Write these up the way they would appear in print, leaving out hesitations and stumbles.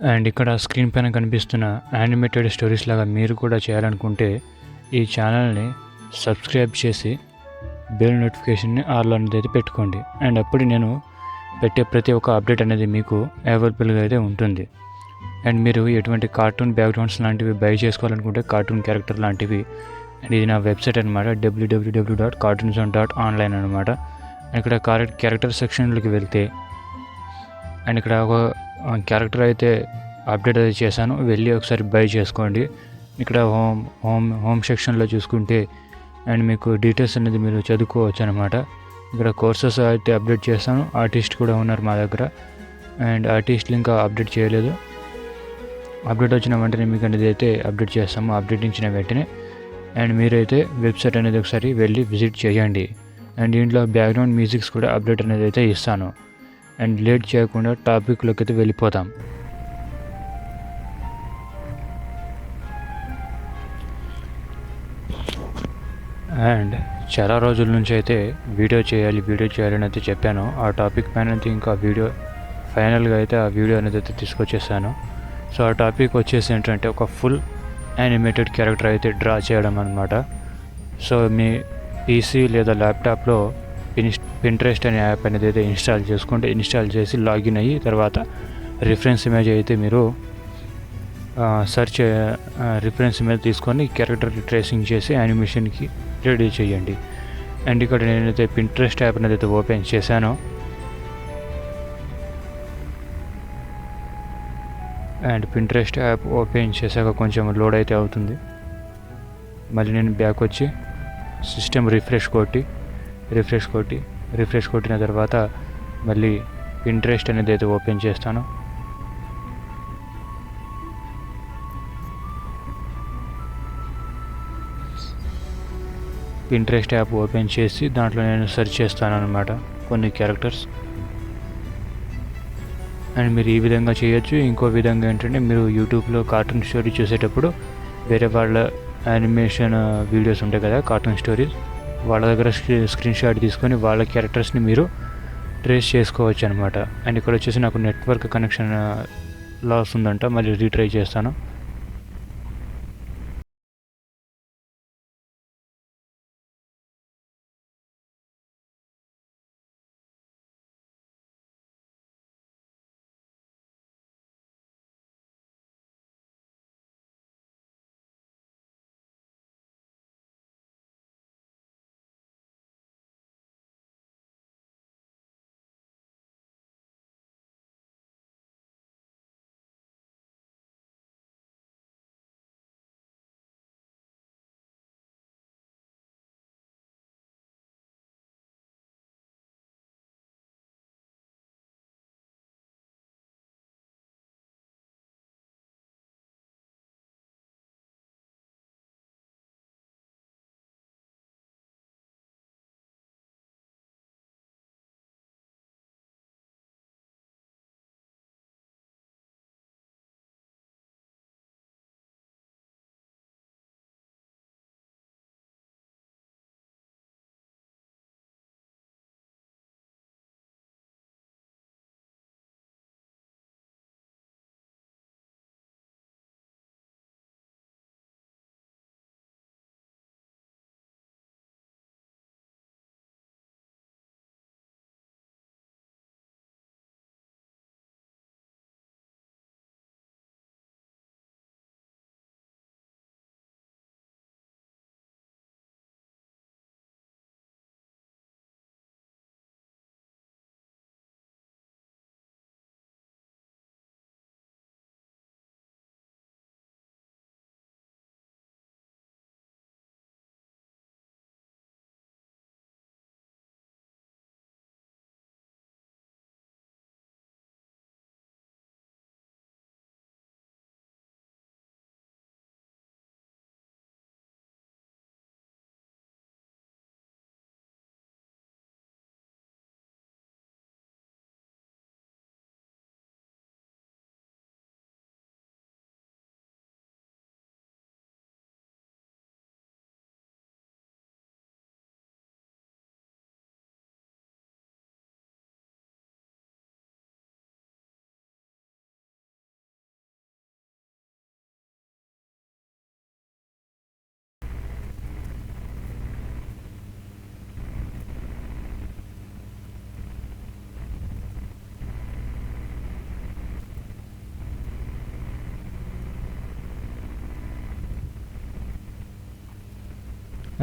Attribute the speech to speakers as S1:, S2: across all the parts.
S1: And ఇక్కడ screen పైన కనిపిస్తున్న యానిమేటెడ్ స్టోరీస్ లాగా మీరు కూడా చేయాలనుకుంటే ఈ ఛానల్ని సబ్స్క్రైబ్ చేసి బెల్ నోటిఫికేషన్ని ఆల్ అనేది అయితే పెట్టుకోండి. అండ్ అప్పుడు నేను పెట్టే ప్రతి ఒక్క అప్డేట్ అనేది మీకు అవైలబుల్గా అయితే ఉంటుంది. అండ్ మీరు ఎటువంటి కార్టూన్ బ్యాక్గ్రౌండ్స్ లాంటివి బై చేసుకోవాలనుకుంటే కార్టూన్ క్యారెక్టర్ లాంటివి, అండ్ ఇది నా వెబ్సైట్ అనమాట, www.cartoonzone.online అనమాట. ఇక్కడ క్యారెక్టర్ సెక్షన్లోకి వెళ్తే అండ్ ఇక్కడ ఒక క్యారెక్టర్ అయితే అప్డేట్ అయితే చేశాను, వెళ్ళి ఒకసారి బై చేసుకోండి. ఇక్కడ హోమ్ సెక్షన్లో చూసుకుంటే అండ్ మీకు డీటెయిల్స్ అనేది మీరు చదువుకోవచ్చు అనమాట. ఇక్కడ కోర్సెస్ అయితే అప్డేట్ చేస్తాను. ఆర్టిస్ట్ కూడా ఉన్నారు మా దగ్గర, అండ్ ఆర్టిస్ట్లు ఇంకా అప్డేట్ చేయలేదు. అప్డేట్ వచ్చిన వెంటనే మీకు అనేది అయితే అప్డేట్ చేస్తాము, అప్డేట్ ఇచ్చిన వెంటనే. అండ్ మీరైతే వెబ్సైట్ అనేది ఒకసారి వెళ్ళి విజిట్ చేయండి. అండ్ దీంట్లో బ్యాక్గ్రౌండ్ మ్యూజిక్స్ కూడా అప్డేట్ అనేది అయితే ఇస్తాను. అండ్ లేట్ చేయకుండా టాపిక్లోకి అయితే వెళ్ళిపోతాం. అండ్ చాలా రోజుల నుంచి అయితే వీడియో చేయాలని అయితే చెప్పాను. ఆ టాపిక్ పైన అయితే ఇంకా ఫైనల్గా అయితే ఆ వీడియో అనేది అయితే తీసుకొచ్చేసాను. సో ఆ టాపిక్ వచ్చేసి ఏంటంటే ఒక ఫుల్ యానిమేటెడ్ క్యారెక్టర్ అయితే డ్రా చేయడం అనమాట. సో మీ పీసీ లేదా ల్యాప్టాప్లో పింట్రెస్ట్ అనే యాప్ అనేది అయితే ఇన్స్టాల్ చేసి లాగిన్ అయ్యి తర్వాత రిఫరెన్స్ ఇమేజ్ అయితే మీరు రిఫరెన్స్ ఇమేజ్ తీసుకొని క్యారెక్టర్ ట్రేసింగ్ చేసి యానిమేషన్కి రెడీ చేయండి. అండ్ ఇక్కడ నేనైతే పింట్రెస్ట్ యాప్ అనేది అయితే ఓపెన్ చేశాను. అండ్ పింట్రెస్ట్ యాప్ ఓపెన్ చేశాక కొంచెం లోడ్ అయితే అవుతుంది. మళ్ళీ నేను బ్యాక్ వచ్చి సిస్టమ్ రిఫ్రెష్ కొట్టిన తర్వాత మళ్ళీ పింట్రెస్ట్ అనేది అయితే ఓపెన్ చేస్తాను. పింట్రెస్ట్ యాప్ ఓపెన్ చేసి దాంట్లో నేను సెర్చ్ చేస్తాను అనమాట కొన్ని క్యారెక్టర్స్. అండ్ మీరు ఈ విధంగా చేయొచ్చు. ఇంకో విధంగా ఏంటంటే మీరు యూట్యూబ్లో కార్టూన్ స్టోరీ చూసేటప్పుడు వేరే వాళ్ళ యానిమేషన్ వీడియోస్ ఉంటాయి కదా, కార్టూన్ స్టోరీస్, వాళ్ళ దగ్గర స్క్రీన్ షాట్ తీసుకొని వాళ్ళ క్యారెక్టర్స్ని మీరు ట్రేస్ చేసుకోవచ్చు అనమాట. అండ్ ఇక్కడ వచ్చేసి నాకు నెట్వర్క్ కనెక్షన్ లాస్ ఉందంట, మళ్ళీ రీట్రై చేస్తాను.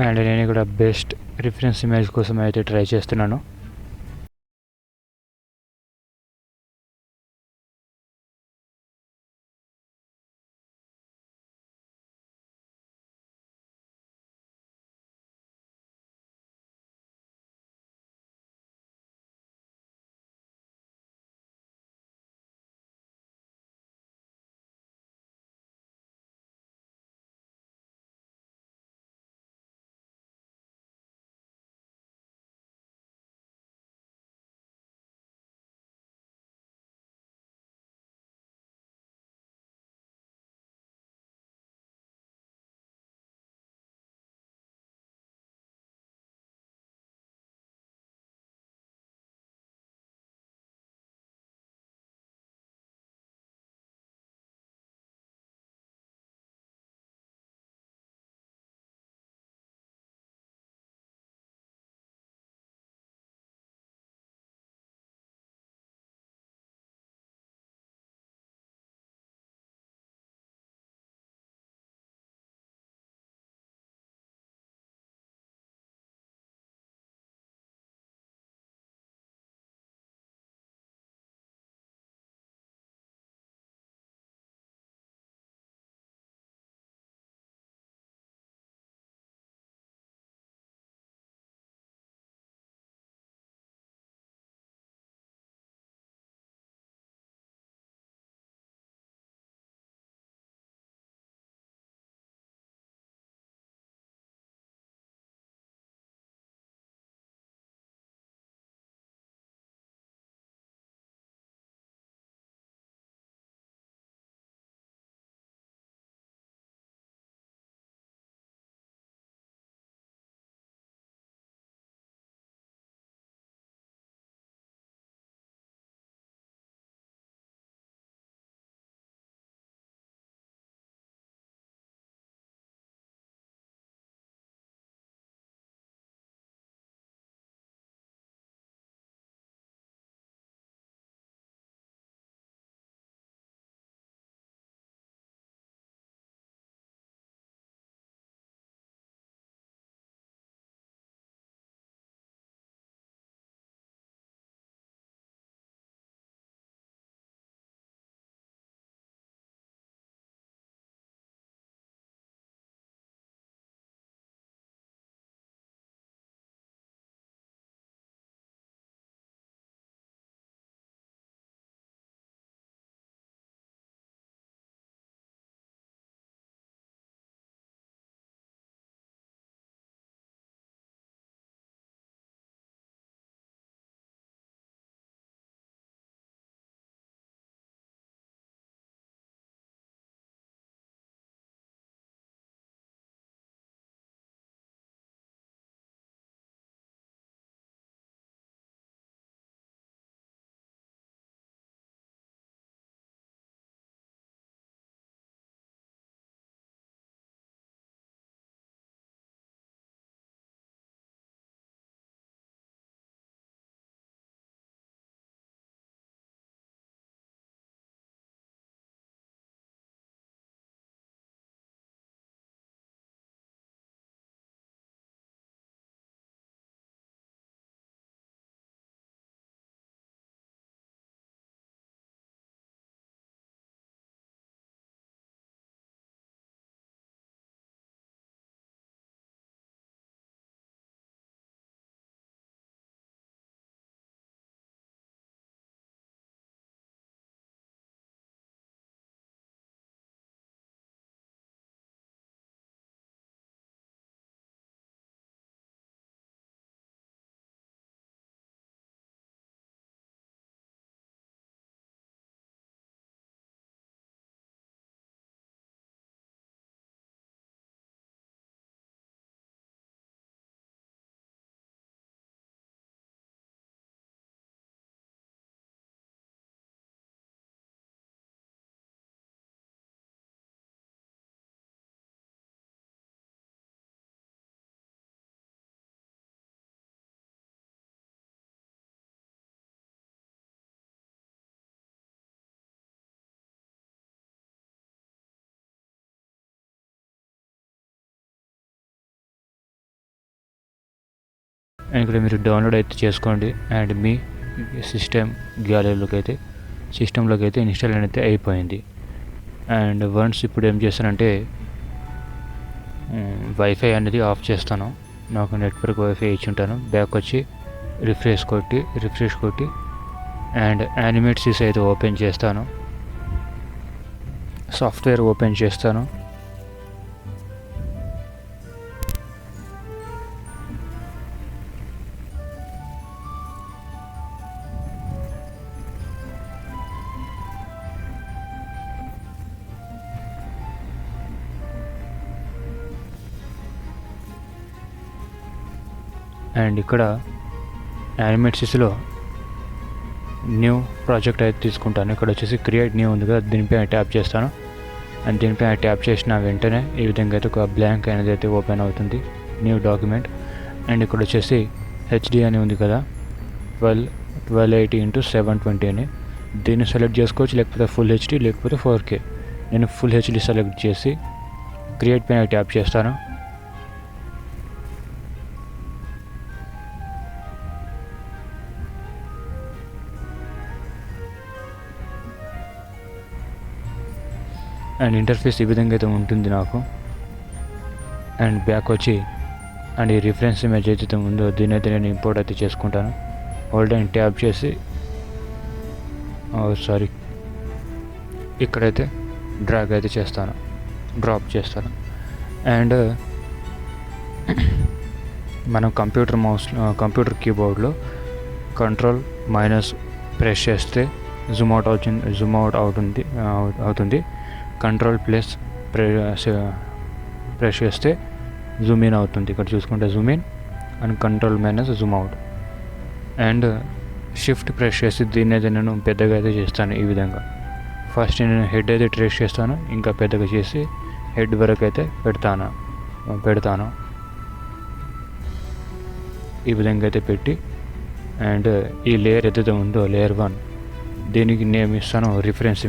S1: అండ్ నేను ఇక్కడ బెస్ట్ రిఫరెన్స్ ఇమేజ్ కోసం అయితే ట్రై చేస్తున్నాను. అండ్ ఇక్కడ మీరు డౌన్లోడ్ అయితే చేసుకోండి. అండ్ మీ గ్యాలరీలోకి అయితే సిస్టంలోకి అయితే ఇన్స్టాల్ అయితే అయిపోయింది. అండ్ వన్స్ ఇప్పుడు ఏం చేస్తానంటే వైఫై అనేది ఆఫ్ చేస్తాను. నాకు నెట్వర్క్ వైఫై ఇచ్చి ఉంటాను. బ్యాక్ వచ్చి రిఫ్రెష్ కొట్టి అండ్ యానిమేట్ సిస్ అయితే ఓపెన్ చేస్తాను. సాఫ్ట్వేర్ ఓపెన్ చేస్తాను. అండ్ ఇక్కడ యానిమేట్ సిస్లో న్యూ ప్రాజెక్ట్ అయితే తీసుకుంటాను. ఇక్కడ వచ్చేసి క్రియేట్ న్యూ ఉంది కదా, దీనిపై ట్యాప్ చేస్తాను. అండ్ దీనిపై ట్యాప్ చేసిన వెంటనే ఈ విధంగా అయితే ఒక బ్లాంక్ అనేది అయితే ఓపెన్ అవుతుంది, న్యూ డాక్యుమెంట్. అండ్ ఇక్కడ వచ్చేసి హెచ్డి అని ఉంది కదా, 1280x720 అని, దీన్ని సెలెక్ట్ చేసుకోవచ్చు. లేకపోతే ఫుల్ హెచ్డి లేకపోతే 4K. నేను ఫుల్ హెచ్డి సెలెక్ట్ చేసి క్రియేట్ పైన ట్యాప్ చేస్తాను. అండ్ ఇంటర్ఫేస్ ఈ విధంగా అయితే ఉంటుంది నాకు. అండ్ బ్యాక్ వచ్చి అండ్ ఈ రిఫరెన్స్ ఇమేజ్ అయితే ఉందో దీని అయితే నేను ఇంపోర్ట్ అయితే చేసుకుంటాను. హోల్డ్ అండ్ ట్యాప్ చేసి ఇక్కడైతే డ్రాగ్ అయితే చేస్తాను, డ్రాప్ చేస్తాను. అండ్ మనం కంప్యూటర్ కీబోర్డ్లో కంట్రోల్ మైనస్ ప్రెస్ చేస్తే జూమ్ అవుట్ అవుతుంది. కంట్రోల్ ప్లస్ ప్రెస్ చేస్తే జూమ్ ఇన్ అవుతుంది. ఇక్కడ చూసుకుంటే Zoom in and control minus Zoom out. And shift press చేసి దీన్ని అయితే నేను పెద్దగా అయితే చేస్తాను. ఈ విధంగా ఫస్ట్ నేను హెడ్ అయితే ట్రేస్ చేస్తాను, ఇంకా పెద్దగా చేసి హెడ్ వరకు అయితే పెడతాను. ఈ విధంగా అయితే పెట్టి అండ్ ఈ లేయర్ ఏదైతే ఉందో లేయర్ 1 దీనికి నేమ్ ఇస్తాను రిఫరెన్స్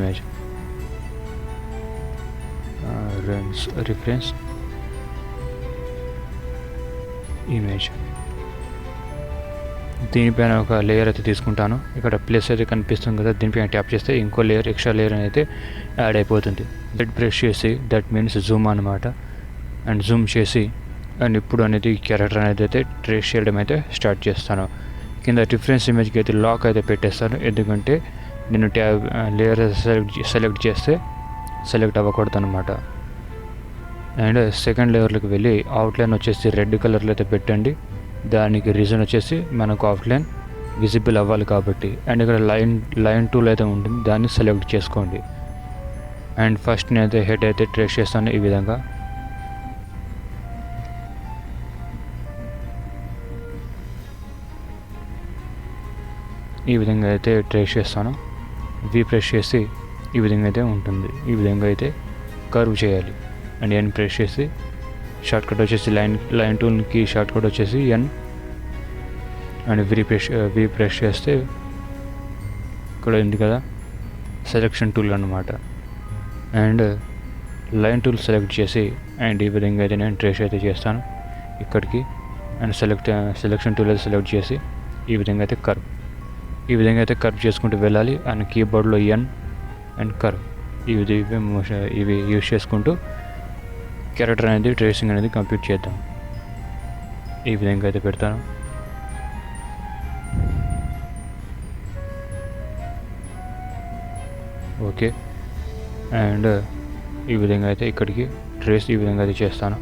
S1: ఇమేజ్. దీనిపైన ఒక లేయర్ అయితే తీసుకుంటాను. ఇక్కడ ప్లస్ అయితే కనిపిస్తుంది కదా, దీనిపైన ట్యాప్ చేస్తే ఇంకో ఎక్స్ట్రా లేయర్ అయితే యాడ్ అయిపోతుంది. జెడ్ ప్రెస్ చేసి దట్ మీన్స్ జూమ్ అనమాట. అండ్ జూమ్ చేసి అండ్ ఇప్పుడు అనేది క్యారెక్టర్ అనేది అయితే ట్రేస్ చేయడం అయితే స్టార్ట్ చేస్తాను. కింద రిఫరెన్స్ ఇమేజ్కి అయితే లాక్ అయితే పెట్టేస్తాను, ఎందుకంటే నేను లేయర్ సెలెక్ట్ చేస్తే సెలెక్ట్ అవ్వకూడదు అనమాట. అండ్ సెకండ్ లేయర్లోకి వెళ్ళి అవుట్లైన్ వచ్చేసి రెడ్ కలర్లో అయితే పెట్టండి. దానికి రీజన్ వచ్చేసి మనకు అవుట్లైన్ విజిబుల్ అవ్వాలి కాబట్టి. అండ్ ఇక్కడ లైన్ టూల్ అయితే ఉంటుంది, దాన్ని సెలెక్ట్ చేసుకోండి. అండ్ ఫస్ట్ నేనైతే హెడ్ అయితే ట్రేస్ చేస్తాను. ఈ విధంగా అయితే ట్రేస్ చేస్తాను. వి ప్రెస్ చేసి ఈ విధంగా అయితే ఉంటుంది. ఈ విధంగా అయితే కర్వ్ చేయాలి. అండ్ ఎన్ ప్రెస్ చేసి షార్ట్కట్ వచ్చేసి లైన్ టూల్కి షార్ట్కట్ వచ్చేసి ఎన్. అండ్ వి ప్రెస్ చేస్తే ఇక్కడ ఉంది కదా సెలెక్షన్ టూల్ అన్నమాట. అండ్ లైన్ టూల్ సెలెక్ట్ చేసి అండ్ ఈ విధంగా అయితే నేను ట్రేస్ అయితే చేస్తాను ఇక్కడికి. అండ్ సెలెక్షన్ టూల్ అయితే సెలెక్ట్ చేసి ఈ విధంగా అయితే కర్వ్ చేసుకుంటూ వెళ్ళాలి. అండ్ కీబోర్డ్లో ఎన్ అండ్ కర్వ్ ఇవి యూజ్ చేసుకుంటూ క్యారెక్టర్ అనేది ట్రేసింగ్ అనేది కంప్లీట్ చేద్దాం. ఈ విధంగా అయితే పెడతాను. ఓకే. అండ్ ఈ విధంగా అయితే ఇక్కడికి ట్రేస్ ఈ విధంగా అయితే చేస్తాను.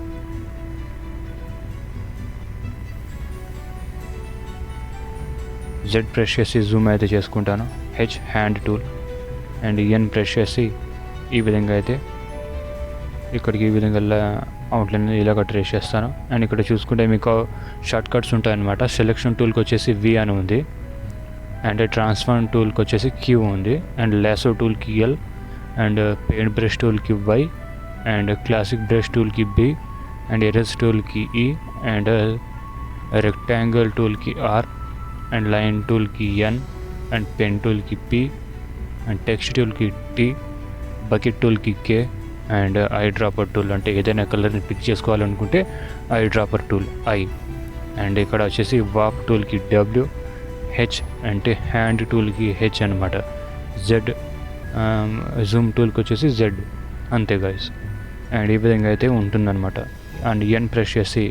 S1: జెడ్ ప్రెస్ చేసి జూమ్ అయితే చేసుకుంటాను, H hand tool. And N press చేసి ఈ విధంగా అయితే ఇక్కడికి ఈ విధంగా అవుట్లైన్ ఇలాగ ట్రేస్ చేస్తాను. అండ్ ఇక్కడ చూసుకుంటే మీకు షార్ట్ కట్స్ ఉంటాయన్నమాట. సెలెక్షన్ టూల్కి వచ్చేసి వి అని ఉంది. అండ్ ట్రాన్స్ఫార్మ్ టూల్కి వచ్చేసి క్యూ ఉంది. అండ్ లాసో టూల్కి ఎల్. అండ్ పెయింట్ బ్రష్ టూల్కి వై. అండ్ క్లాసిక్ బ్రష్ టూల్కి బి. అండ్ ఎరేజ్ టూల్కి ఈ. అండ్ రెక్టాంగిల్ టూల్కి ఆర్. అండ్ లైన్ టూల్కి ఎన్. అండ్ పెన్ టూల్కి పి. అండ్ టెక్స్ట్ టూల్కి టీ. బకెట్ టూల్కి K. And eye dropper tool అంటే ఏదైనా కలర్ని పిక్ చేసుకోవాలనుకుంటే eye dropper tool I. And ఇక్కడ వచ్చేసి వాప్ టూల్కి డబ్ల్యూ, హెచ్ అంటే హ్యాండ్ టూల్కి హెచ్ అనమాట, జెడ్ జూమ్ టూల్కి వచ్చేసి జెడ్, అంతే గైస్. అండ్ ఈ విధంగా అయితే ఉంటుందన్నమాట. అండ్ ఎన్ ప్రెస్ చేసి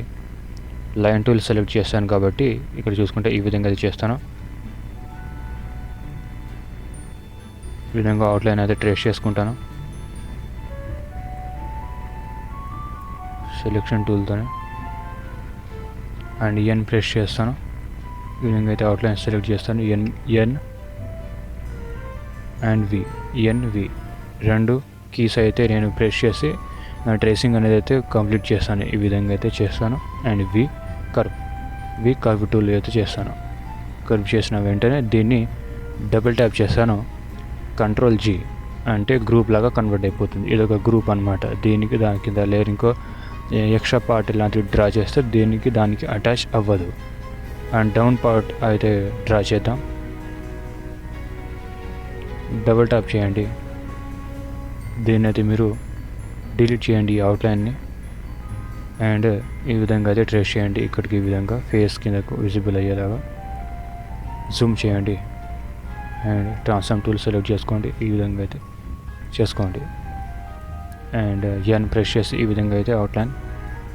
S1: లైన్ టూల్ సెలెక్ట్ చేస్తాను కాబట్టి ఇక్కడ చూసుకుంటే ఈ విధంగా అయితే చేస్తాను. ఈ విధంగా అవుట్లైన్ అయితే ట్రేస్ చేసుకుంటాను సెలెక్షన్ టూల్తోనే. అండ్ ఎన్ ప్రెస్ చేస్తాను, ఈ విధంగా అయితే అవుట్లైన్ సెలెక్ట్ చేస్తాను. ఎన్ అండ్ వి, ఎన్వి రెండు కీస్ అయితే నేను ప్రెస్ చేసి నా ట్రేసింగ్ అనేది అయితే కంప్లీట్ చేస్తాను. ఈ విధంగా అయితే చేస్తాను. అండ్ వి కర్వ్ టూల్ అయితే చేస్తాను. కర్వ్ చేసిన వెంటనే దీన్ని డబుల్ ట్యాప్ చేస్తాను, కంట్రోల్ జీ అంటే గ్రూప్ లాగా కన్వర్ట్ అయిపోతుంది. ఇది ఒక గ్రూప్ అనమాట. దీనికి దాని కింద లేయర్ ఇంకో ఎక్స్ట్రా పార్ట్ ఇలాంటివి డ్రా చేస్తే దానికి అటాచ్ అవ్వదు. అండ్ డౌన్ పార్ట్ అయితే డ్రా చేద్దాం. డబుల్ ట్యాప్ చేయండి, దీన్ని అయితే మీరు డిలీట్ చేయండి ఈ అవుట్లైన్ని. అండ్ ఈ విధంగా అయితే ట్రేస్ చేయండి, ఇక్కడికి ఈ విధంగా ఫేస్ కిందకు విజిబుల్ అయ్యేలాగా జూమ్ చేయండి. అండ్ ట్రాన్స్ఫార్మ్ టూల్ సెలెక్ట్ చేసుకోండి, ఈ విధంగా అయితే చేసుకోండి. అండ్ ఎన్ ప్రెస్ చేసి ఈ విధంగా అయితే అవుట్లైన్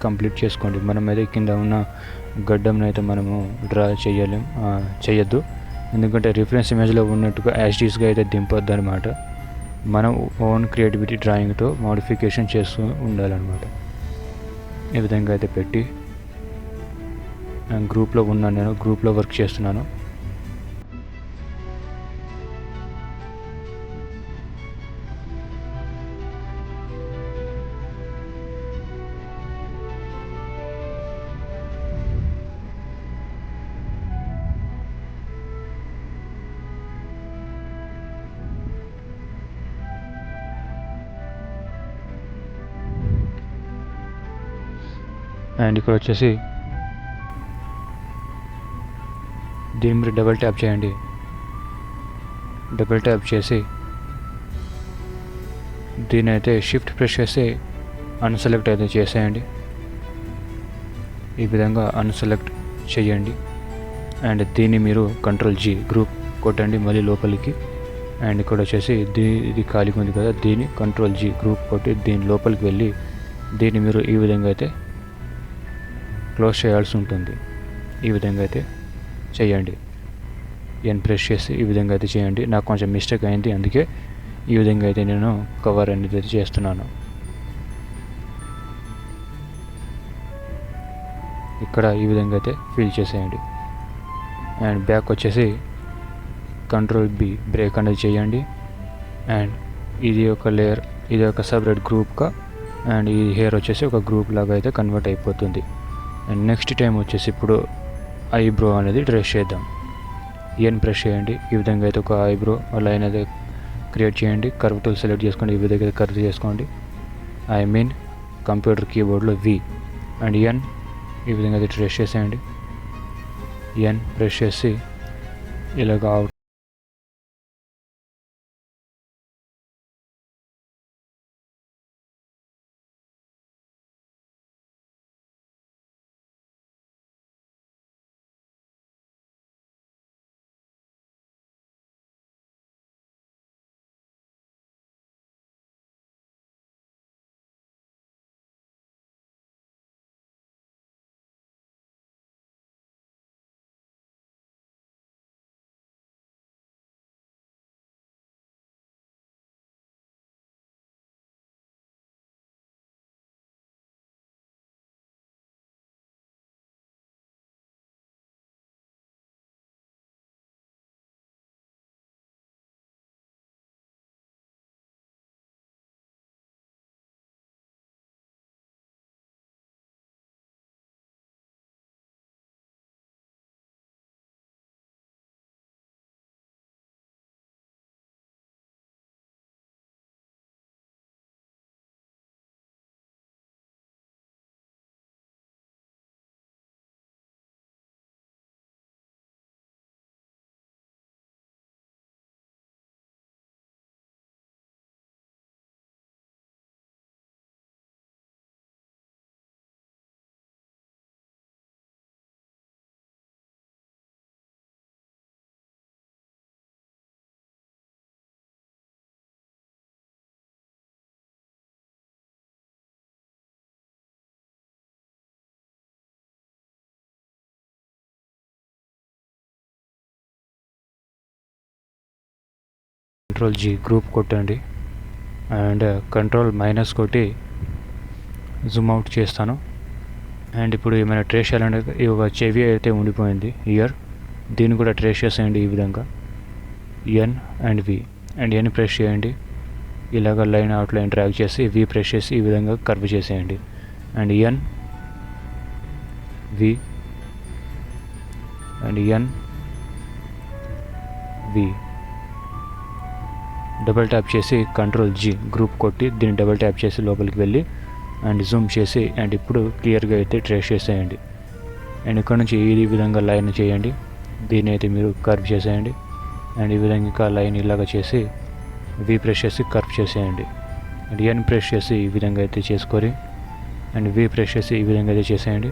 S1: కంప్లీట్ చేసుకోండి. మనం అయితే కింద ఉన్న గడ్డంను అయితే మనము డ్రా చేయొద్దు, ఎందుకంటే రిఫరెన్స్ ఇమేజ్లో ఉన్నట్టుగా యాజ్టీస్గా అయితే దింపొద్దు అనమాట. మనం ఓన్ క్రియేటివిటీ డ్రాయింగ్తో మోడిఫికేషన్ చేస్తూ ఉండాలన్నమాట. ఈ విధంగా అయితే పెట్టి గ్రూప్లో ఉన్నాను, నేను గ్రూప్లో వర్క్ చేస్తున్నాను. అండ్ ఇక్కడ వచ్చేసి దీని మీరు డబుల్ ట్యాప్ చేయండి. డబుల్ ట్యాప్ చేసి దీని అయితే షిఫ్ట్ ప్రెస్ చేసి అన్సెలెక్ట్ అయితే చేసేయండి. ఈ విధంగా అన్సెలెక్ట్ చేయండి. అండ్ దీన్ని మీరు కంట్రోల్ జీ గ్రూప్ కొట్టండి మళ్ళీ లోపలికి. అండ్ ఇక్కడ వచ్చేసి ఇది ఖాళీగా ఉంది కదా, దీన్ని కంట్రోల్ జీ గ్రూప్ కొట్టి దీని లోపలికి వెళ్ళి దీన్ని మీరు ఈ విధంగా అయితే క్లోజ్ చేయాల్సి ఉంటుంది. ఈ విధంగా అయితే చేయండి. ఎన్ ప్రెస్ చేసి ఈ విధంగా అయితే చేయండి. నాకు కొంచెం మిస్టేక్ అయింది, అందుకే ఈ విధంగా అయితే నేను కవర్ అనేది అయితే చేస్తున్నాను. ఇక్కడ ఈ విధంగా అయితే ఫిల్ చేసేయండి. అండ్ బ్యాక్ వచ్చేసి కంట్రోల్ బి బ్రేక్ అనేది చేయండి. అండ్ ఇది ఒక లేయర్, ఇది ఒక సపరేట్ గ్రూప్గా, అండ్ ఈ హెయిర్ వచ్చేసి ఒక గ్రూప్ లాగా అయితే కన్వర్ట్ అయిపోతుంది. అండ్ నెక్స్ట్ టైం వచ్చేసి ఇప్పుడు ఐబ్రో అనేది ట్రేస్ చేద్దాం. ఎన్ ప్రెస్ చేయండి, ఈ విధంగా అయితే ఒక ఐబ్రో లైన్ అయితే క్రియేట్ చేయండి. కర్వ్ టూల్ సెలెక్ట్ చేసుకోండి, ఈ విధంగా కర్వ్ చేసుకోండి. కంప్యూటర్ కీబోర్డ్లో వి అండ్ ఎన్ ఈ విధంగా అయితే ట్రేస్ చేసేయండి. ఎన్ ప్రెస్ చేసి ఇలాగ కంట్రోల్ జీ గ్రూప్ కొట్టండి అండ్ కంట్రోల్ మైనస్ కొట్టి జూమ్ అవుట్ చేస్తాను. అండ్ ఇప్పుడు ఏమైనా ట్రేస్ చేయాలంటే ఈ ఒక చెవి అయితే ఉండిపోయింది ఇయర్, దీన్ని కూడా ట్రేస్ చేసేయండి. ఈ విధంగా N and V and N press చేయండి. ఇలాగ లైన్ అవుట్లైన్ డ్రాగ్ చేసి వి ప్రెస్ చేసి ఈ విధంగా కర్వ్ చేసేయండి. And N V and N V double tap చేసి కంట్రోల్ జీ గ్రూప్ కొట్టి దీన్ని డబుల్ ట్యాప్ చేసి లోపలికి వెళ్ళి అండ్ జూమ్ చేసి అండ్ ఇప్పుడు క్లియర్గా అయితే ట్రేస్ చేసేయండి. అండ్ ఇక్కడ నుంచి ఈ విధంగా లైన్ చేయండి, దీన్ని అయితే మీరు కర్వ్ చేసేయండి. అండ్ ఈ విధంగా ఇంకా లైన్ ఇలాగ చేసి వి ప్రెస్ చేసి కర్వ్ చేసేయండి. అండ్ ఎన్ ప్రెస్ చేసి ఈ విధంగా అయితే చేసుకొని అండ్ వి ప్రెస్ చేసి ఈ విధంగా అయితే చేసేయండి.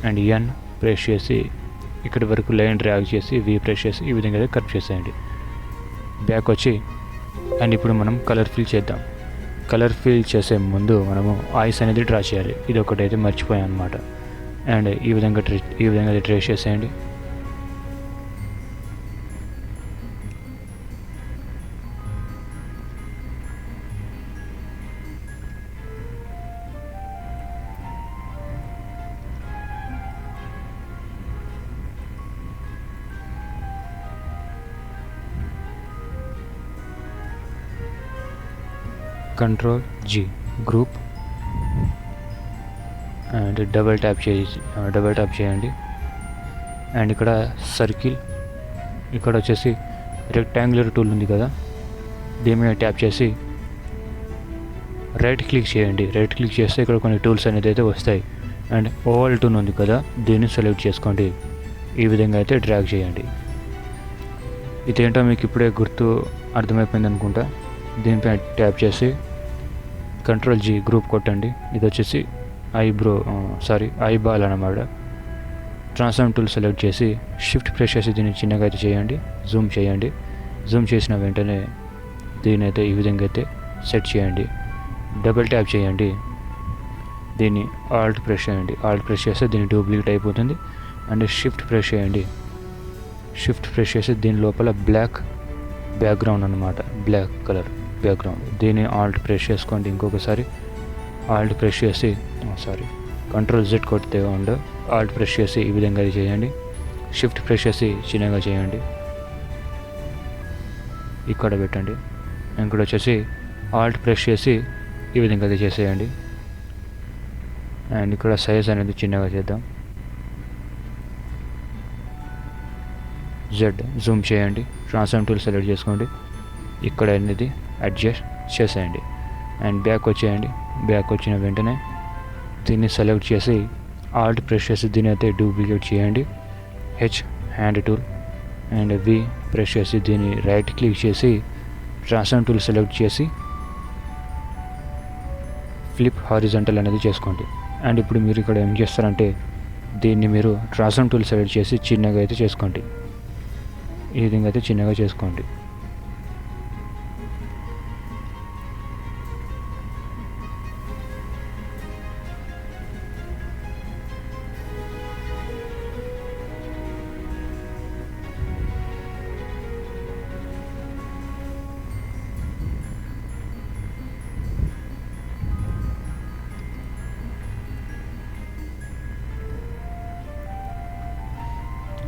S1: అండ్ ఎన్ ప్రెస్ చేసి ఇక్కడి వరకు లైన్ డ్రాగ్ చేసి వి ప్రెస్ చేసి ఈ విధంగా అయితే కర్వ్ చేసేయండి. బ్యాక్ వచ్చి అండ్ ఇప్పుడు మనం కలర్ ఫిల్ చేద్దాం. కలర్ ఫిల్ చేసే ముందు మనము ఐస్ అనేది డ్రా చేయాలి. ఇది ఒకటైతే మర్చిపోయాం అనమాట. అండ్ ఈ విధంగా అయితే ట్రేస్ చేసేయండి. Control G group and double tap చేయండి. అండ్ ఇక్కడ సర్కిల్, ఇక్కడ వచ్చేసి రెక్టాంగులర్ టూల్ ఉంది కదా, దీని మీద ట్యాప్ చేసి రైట్ క్లిక్ చేయండి. రైట్ క్లిక్ చేస్తే ఇక్కడ కొన్ని టూల్స్ అనేది అయితే వస్తాయి. అండ్ ఓవల్ టూల్ ఉంది కదా, దీన్ని సెలెక్ట్ చేసుకోండి. ఈ విధంగా అయితే డ్రాగ్ చేయండి. ఇదేంటో మీకు ఇప్పుడే గుర్తు అర్థమైపోయింది అనుకుంటా. దీనిపై ట్యాప్ చేసి కంట్రోల్ జీ గ్రూప్ కొట్టండి. ఇది వచ్చేసి ఐబాల్ అన్నమాట. ట్రాన్స్ఫార్మ్ టూల్ సెలెక్ట్ చేసి షిఫ్ట్ ప్రెస్ చేసి దీన్ని చిన్నగా అయితే చేయండి, జూమ్ చేయండి. జూమ్ చేసిన వెంటనే దీన్ని అయితే ఈ విధంగా అయితే సెట్ చేయండి. డబుల్ ట్యాప్ చేయండి, దీన్ని ఆల్ట్ ప్రెస్ చేయండి. ఆల్ట్ ప్రెస్ చేస్తే దీన్ని డూప్లికేట్ అయిపోతుంది. అండ్ షిఫ్ట్ ప్రెస్ చేయండి. షిఫ్ట్ ప్రెస్ చేసి దీని లోపల బ్లాక్ బ్యాక్గ్రౌండ్ అన్నమాట, బ్లాక్ కలర్ బ్యాక్గ్రౌండ్, దీన్ని ఆల్ట్ ప్రెస్ చేసుకోండి. ఇంకొకసారి ఆల్ట్ ప్రెస్ చేసి కంట్రోల్ జెడ్ కొడితే ఉండు ఆల్ట్ ప్రెస్ చేసి ఈ విధంగా చేయండి. షిఫ్ట్ ప్రెస్ చేసి చిన్నగా చేయండి, ఇక్కడ పెట్టండి. ఇక్కడ వచ్చేసి ఆల్ట్ ప్రెస్ చేసి ఈ విధంగా అయితే చేసేయండి. అండ్ ఇక్కడ సైజ్ అనేది చిన్నగా చేద్దాం. జెడ్ జూమ్ చేయండి, ట్రాన్స్ఫార్మ్ టూల్ సెలెక్ట్ చేసుకోండి, ఇక్కడ అనేది అడ్జస్ట్ చేసేయండి. అండ్ బ్యాక్ వచ్చేయండి. బ్యాక్ వచ్చిన వెంటనే దీన్ని సెలెక్ట్ చేసి ఆల్ట్ ప్రెస్ చేసి దీన్ని అయితే డూప్లికేట్ చేయండి. H hand tool and V press చేసి దీన్ని రైట్ క్లిక్ చేసి ట్రాన్స్ఫార్మ్ టూల్ సెలెక్ట్ చేసి ఫ్లిప్ హారిజాంటల్ అనేది చేసుకోండి. అండ్ ఇప్పుడు మీరు ఇక్కడ ఏం చేస్తారంటే దీన్ని మీరు ట్రాన్స్ఫార్మ్ టూల్ సెలెక్ట్ చేసి చిన్నగా అయితే చేసుకోండి. ఈ విధంగా అయితే చిన్నగా చేసుకోండి.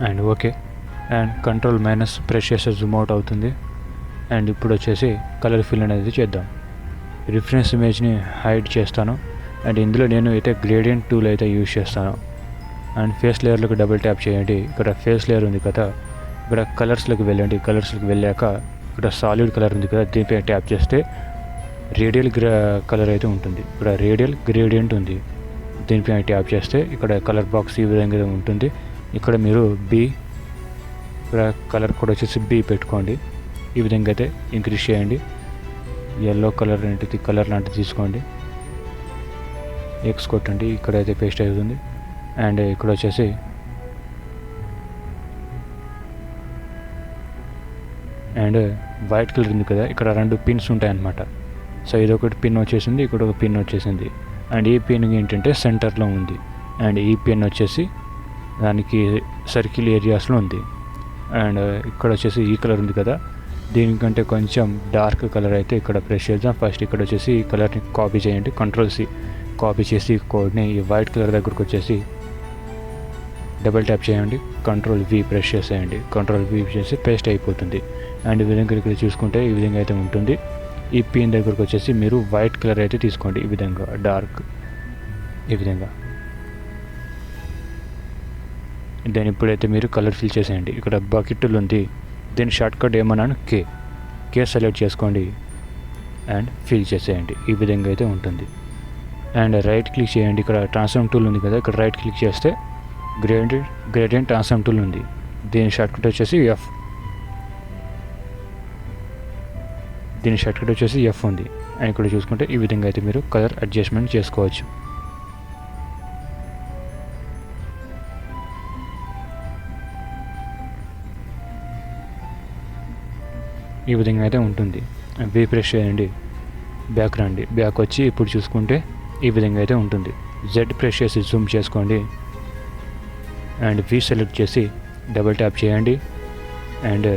S1: And okay. And control minus press చేస్తే జూమ్ అవుట్ అవుతుంది. అండ్ ఇప్పుడు వచ్చేసి కలర్ ఫిల్ అనేది చేద్దాం. రిఫరెన్స్ ఇమేజ్ని హైడ్ చేస్తాను. అండ్ ఇందులో నేను అయితే గ్రేడియంట్ టూల్ అయితే యూజ్ చేస్తాను. అండ్ ఫేస్ లేయర్లోకి డబుల్ ట్యాప్ చేయండి. ఇక్కడ ఫేస్ లేయర్ ఉంది కదా, ఇక్కడ కలర్స్లోకి వెళ్ళండి. కలర్స్లోకి వెళ్ళాక ఇక్కడ సాలిడ్ కలర్ ఉంది కదా, దీనిపై ట్యాప్ చేస్తే రేడియల్ కలర్ అయితే ఉంటుంది. ఇక్కడ రేడియల్ గ్రేడియంట్ ఉంది, దీనిపై ట్యాప్ చేస్తే ఇక్కడ కలర్ బాక్స్ ఈ విధంగా ఉంటుంది. ఇక్కడ మీరు ఇక్కడ కలర్ కూడా వచ్చేసి బి పెట్టుకోండి. ఈ విధంగా అయితే ఇంక్రీజ్ చేయండి. ఎల్లో కలర్ లాంటిది తీసుకోండి, ఎక్స్ కొట్టండి, ఇక్కడైతే పేస్ట్ అవుతుంది. అండ్ ఇక్కడ వచ్చేసి అండ్ వైట్ కలర్ ఉంది కదా, ఇక్కడ 2 పిన్స్ ఉంటాయన్నమాట. సో ఇదొకటి పిన్ వచ్చేసింది, ఇక్కడ ఒక పిన్ వచ్చేసింది. అండ్ ఈ పిన్ ఏంటంటే సెంటర్లో ఉంది. అండ్ ఈ పిన్ వచ్చేసి దానికి సర్కిల్ ఏరియాస్లో ఉంది. అండ్ ఇక్కడ వచ్చేసి ఈ కలర్ ఉంది కదా, దీనికంటే కొంచెం డార్క్ కలర్ అయితే ఇక్కడ ప్రెస్ చేద్దాం. ఫస్ట్ ఇక్కడ వచ్చేసి ఈ కలర్ని కాపీ చేయండి, కంట్రోల్-C కాపీ చేసి కోడ్ని ఈ వైట్ కలర్ దగ్గరకు వచ్చేసి డబుల్ ట్యాప్ చేయండి, కంట్రోల్-V ప్రెస్ చేసేయండి, కంట్రోల్-V చేసి పేస్ట్ అయిపోతుంది. అండ్ ఈ విధంగా ఇక్కడ చూసుకుంటే ఈ విధంగా అయితే ఉంటుంది. ఈ పిన్ దగ్గరకు వచ్చేసి మీరు వైట్ కలర్ అయితే తీసుకోండి, ఈ విధంగా డార్క్, ఈ విధంగా. దాని ఇప్పుడైతే మీరు కలర్ ఫిల్ చేసేయండి. ఇక్కడ బకెట్లు ఉంది, దీని షార్ట్కట్ ఏమన్నాను కే సెలెక్ట్ చేసుకోండి అండ్ ఫిల్ చేసేయండి. ఈ విధంగా అయితే ఉంటుంది. అండ్ రైట్ క్లిక్ చేయండి, ఇక్కడ ట్రాన్స్ఫార్మ్ టూల్ ఉంది కదా, ఇక్కడ రైట్ క్లిక్ చేస్తే గ్రేడియంట్ ట్రాన్స్ఫార్మ్ టూల్ ఉంది, దీని షార్ట్కట్ వచ్చేసి F. దీని షార్ట్కట్ వచ్చేసి F ఉంది. అండ్ ఇక్కడ చూసుకుంటే ఈ విధంగా అయితే మీరు కలర్ అడ్జస్ట్మెంట్ చేసుకోవచ్చు. ఈ విధంగా అయితే ఉంటుంది. V ప్రెస్ చేయండి, బ్యాక్ రండి, బ్యాక్ వచ్చి ఇప్పుడు చూసుకుంటే ఈ విధంగా అయితే ఉంటుంది. Z ప్రెస్ చేసి జూమ్ చేసుకోండి అండ్ V సెలెక్ట్ చేసి డబుల్ ట్యాప్ చేయండి అండ్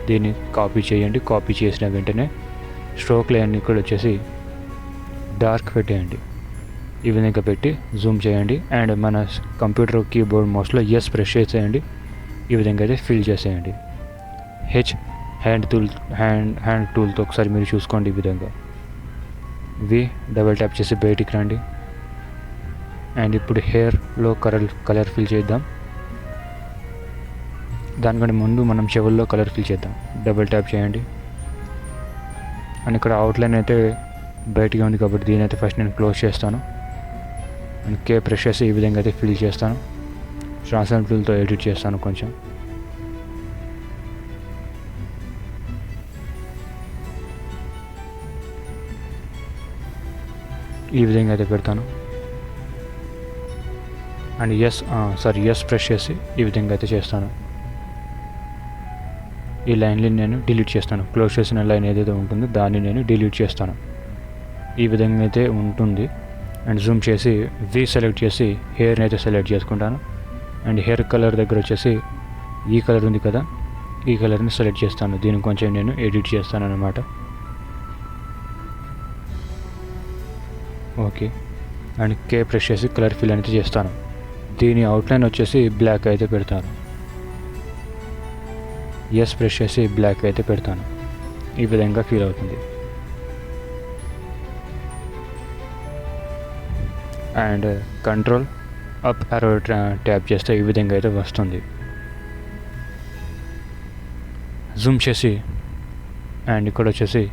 S1: దీన్ని కాపీ చేయండి. కాపీ చేసిన వెంటనే స్ట్రోక్ లైన్ ఇక్కడ వచ్చేసి డార్క్ పెట్టేయండి, ఈ విధంగా పెట్టి జూమ్ చేయండి అండ్ మన కంప్యూటర్ కీబోర్డ్ మౌస్లో ఎస్ ప్రెస్ చేసేయండి. ఈ విధంగా అయితే ఫిల్ చేసేయండి. హ్యాండ్ టూల్తో ఒకసారి మీరు చూసుకోండి. ఈ విధంగా V డబుల్ ట్యాప్ చేసి బయటికి రండి అండ్ ఇప్పుడు హెయిర్లో కలర్ ఫిల్ చేద్దాం. దానికంటే ముందు మనం చెవుల్లో కలర్ ఫిల్ చేద్దాం. డబుల్ ట్యాప్ చేయండి అండ్ ఇక్కడ అవుట్లైన్ అయితే బయటిగా ఉంది కాబట్టి దీని అయితే ఫస్ట్ నేను క్లోజ్ చేస్తాను అండ్ కే ప్రెస్ చేసి ఈ విధంగా అయితే ఫిల్ చేస్తాను. ట్రాన్స్ఫార్మ్ టూల్తో ఎడిట్ చేస్తాను కొంచెం. ఈ విధంగా అయితే పెడతాను అండ్ ఎస్ ప్రెస్ చేసి ఈ విధంగా అయితే చేస్తాను. ఈ లైన్ని నేను డిలీట్ చేస్తాను. క్లోజ్ చేసిన లైన్ ఏదైతే ఉంటుందో దాన్ని నేను డిలీట్ చేస్తాను. ఈ విధంగా అయితే ఉంటుంది. అండ్ జూమ్ చేసి V సెలెక్ట్ చేసి హెయిర్ని అయితే సెలెక్ట్ చేసుకుంటాను అండ్ హెయిర్ కలర్ దగ్గర వచ్చేసి ఈ కలర్ ఉంది కదా, ఈ కలర్ని సెలెక్ట్ చేస్తాను. దీన్ని కొంచెం నేను ఎడిట్ చేస్తాను అన్నమాట. ఓకే అండ్ కే ప్రెస్ చేసి కలర్ ఫిల్ అనేది చేస్తాను. దీని అవుట్లైన్ వచ్చేసి బ్లాక్ అయితే పెడతాను. ఎస్ ప్రెస్ చేసి బ్లాక్ అయితే పెడతాను. ఈ విధంగా ఫీల్ అవుతుంది. And control up arrow tap చేస్తే ఈ విధంగా అయితే వస్తుంది. జూమ్ చేసి అండ్ ఇక్కడ వచ్చేసి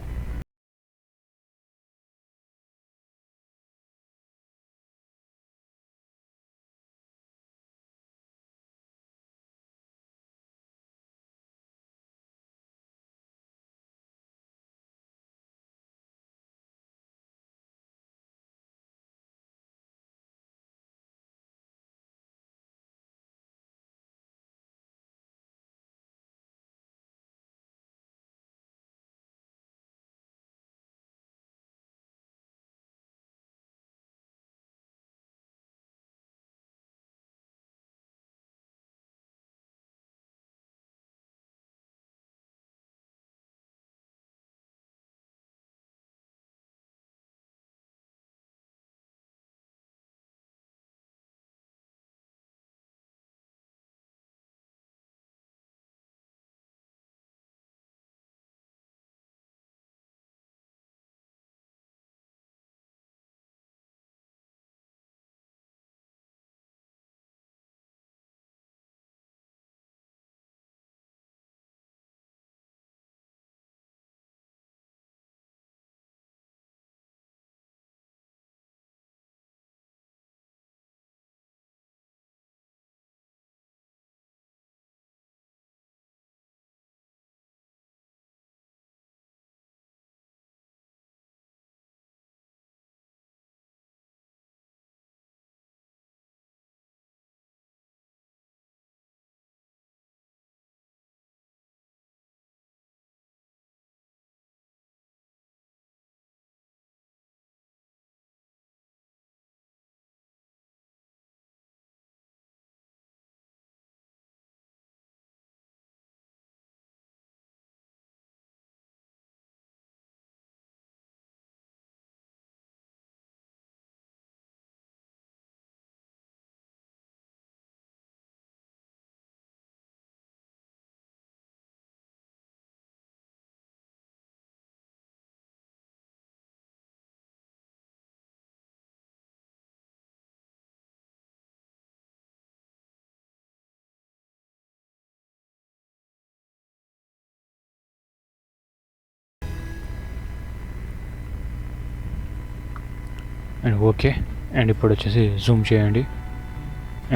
S1: అండ్ ఓకే. అండ్ ఇప్పుడు వచ్చేసి జూమ్ చేయండి.